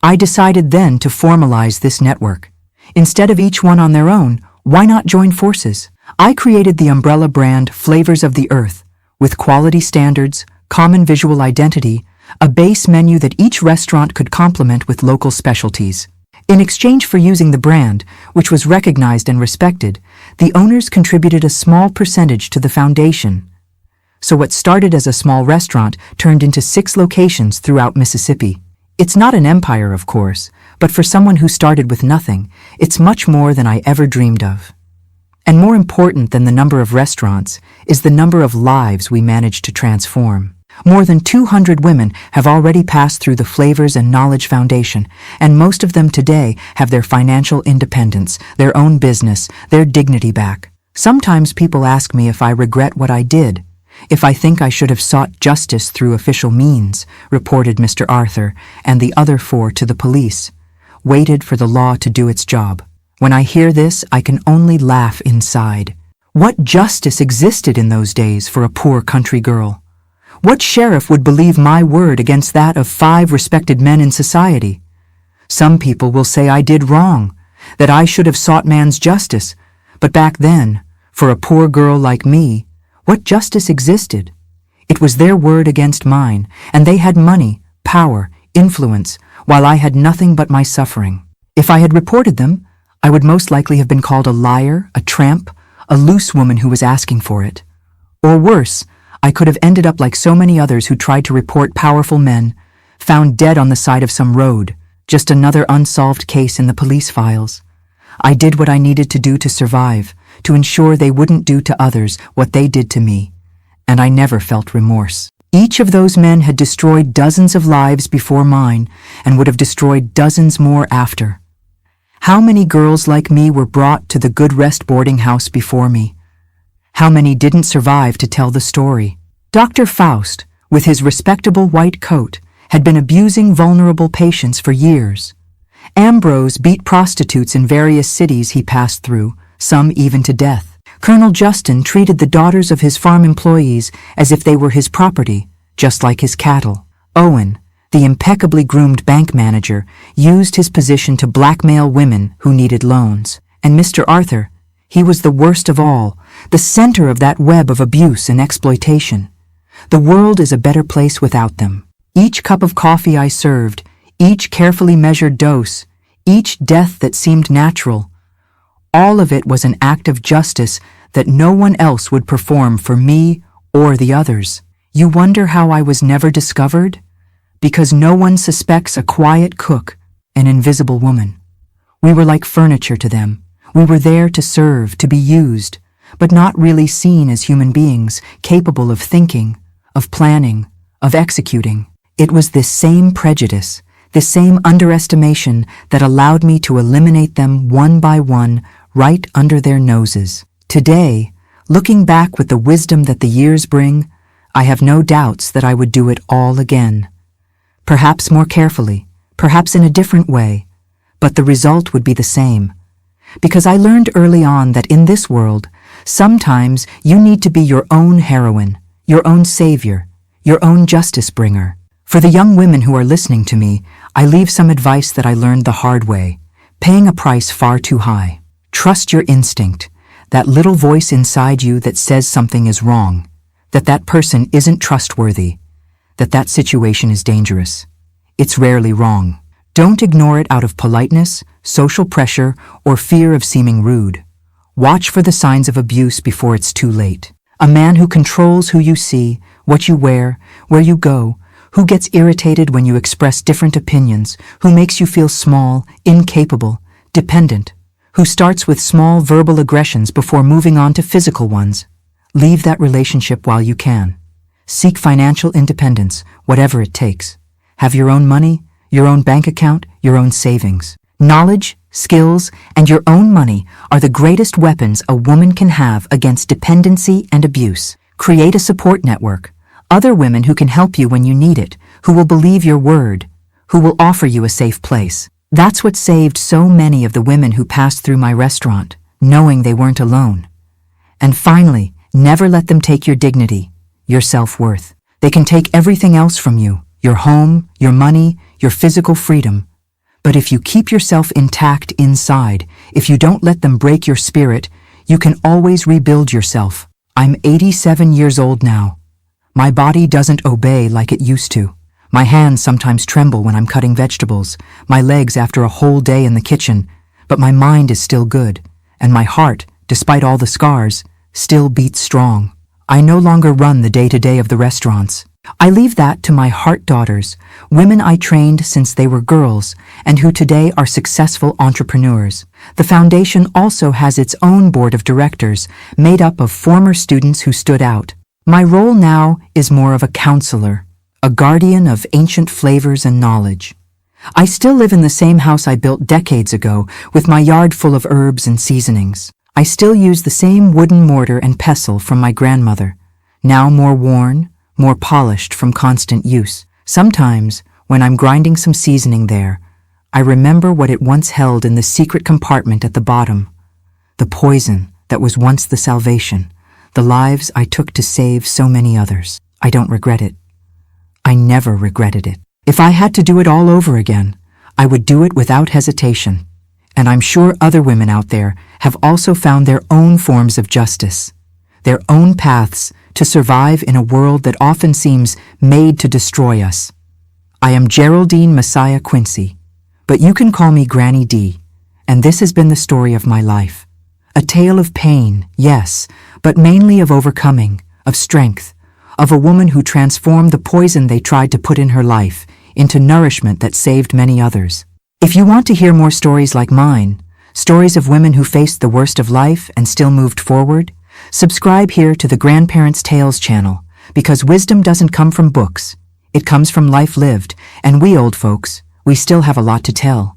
I decided then to formalize this network. Instead of each one on their own, why not join forces? I created the umbrella brand Flavors of the Earth, with quality standards, common visual identity, a base menu that each restaurant could complement with local specialties. In exchange for using the brand, which was recognized and respected, the owners contributed a small percentage to the foundation. So what started as a small restaurant turned into 6 locations throughout Mississippi. It's not an empire, of course, but for someone who started with nothing, it's much more than I ever dreamed of. And more important than the number of restaurants is the number of lives we managed to transform. More than 200 women have already passed through the Flavors and Knowledge Foundation, and most of them today have their financial independence, their own business, their dignity back. Sometimes people ask me if I regret what I did, if I think I should have sought justice through official means, reported Mr. Arthur and the other 4 to the police, waited for the law to do its job. When I hear this, I can only laugh inside. What justice existed in those days for a poor country girl? What sheriff would believe my word against that of 5 respected men in society? Some people will say I did wrong, that I should have sought man's justice, but back then, for a poor girl like me, what justice existed? It was their word against mine, and they had money, power, influence, while I had nothing but my suffering. If I had reported them, I would most likely have been called a liar, a tramp, a loose woman who was asking for it. Or worse, I could have ended up like so many others who tried to report powerful men, found dead on the side of some road, just another unsolved case in the police files. I did what I needed to do to survive, to ensure they wouldn't do to others what they did to me, and I never felt remorse. Each of those men had destroyed dozens of lives before mine and would have destroyed dozens more after. How many girls like me were brought to the Good Rest boarding house before me? How many didn't survive to tell the story? Dr. Faust, with his respectable white coat, had been abusing vulnerable patients for years. Ambrose beat prostitutes in various cities he passed through, some even to death. Colonel Justin treated the daughters of his farm employees as if they were his property, just like his cattle. Owen, the impeccably groomed bank manager, used his position to blackmail women who needed loans. And Mr. Arthur, he was the worst of all, the center of that web of abuse and exploitation. The world is a better place without them. Each cup of coffee I served, each carefully measured dose, each death that seemed natural, all of it was an act of justice that no one else would perform for me or the others. You wonder how I was never discovered? Because no one suspects a quiet cook, an invisible woman. We were like furniture to them. We were there to serve, to be used, but not really seen as human beings capable of thinking, of planning, of executing. It was this same prejudice, this same underestimation that allowed me to eliminate them one by one right under their noses. Today, looking back with the wisdom that the years bring, I have no doubts that I would do it all again. Perhaps more carefully, perhaps in a different way, but the result would be the same. Because I learned early on that in this world, sometimes you need to be your own heroine, your own savior, your own justice bringer. For the young women who are listening to me, I leave some advice that I learned the hard way, paying a price far too high. Trust your instinct, that little voice inside you that says something is wrong, that person isn't trustworthy, that situation is dangerous. It's rarely wrong. Don't ignore it out of politeness, social pressure, or fear of seeming rude. Watch for the signs of abuse before it's too late. A man who controls who you see, what you wear, where you go, who gets irritated when you express different opinions, who makes you feel small, incapable, dependent, who starts with small verbal aggressions before moving on to physical ones. Leave that relationship while you can. Seek financial independence, whatever it takes. Have your own money, your own bank account, your own savings. Knowledge, skills, and your own money are the greatest weapons a woman can have against dependency and abuse. Create a support network. Other women who can help you when you need it, who will believe your word, who will offer you a safe place. That's what saved so many of the women who passed through my restaurant, knowing they weren't alone. And finally, never let them take your dignity, your self-worth. They can take everything else from you, your home, your money, your physical freedom. But if you keep yourself intact inside, if you don't let them break your spirit, you can always rebuild yourself. I'm 87 years old now. My body doesn't obey like it used to. My hands sometimes tremble when I'm cutting vegetables, my legs after a whole day in the kitchen, but my mind is still good, and my heart, despite all the scars, still beats strong. I no longer run the day-to-day of the restaurants. I leave that to my heart daughters, women I trained since they were girls, and who today are successful entrepreneurs. The foundation also has its own board of directors, made up of former students who stood out. My role now is more of a counselor, a guardian of ancient flavors and knowledge. I still live in the same house I built decades ago, with my yard full of herbs and seasonings. I still use the same wooden mortar and pestle from my grandmother, now more worn, more polished from constant use. Sometimes, when I'm grinding some seasoning there, I remember what it once held in the secret compartment at the bottom. The poison that was once the salvation, the lives I took to save so many others. I don't regret it. I never regretted it. If I had to do it all over again, I would do it without hesitation. And I'm sure other women out there have also found their own forms of justice, their own paths to survive in a world that often seems made to destroy us. I am Geraldine Messiah Quincy, but you can call me Granny D, and this has been the story of my life. A tale of pain, yes, but mainly of overcoming, of strength, of a woman who transformed the poison they tried to put in her life into nourishment that saved many others. If you want to hear more stories like mine, stories of women who faced the worst of life and still moved forward, subscribe here to the Grandparents' Tales channel, because wisdom doesn't come from books. It comes from life lived, and we old folks, we still have a lot to tell.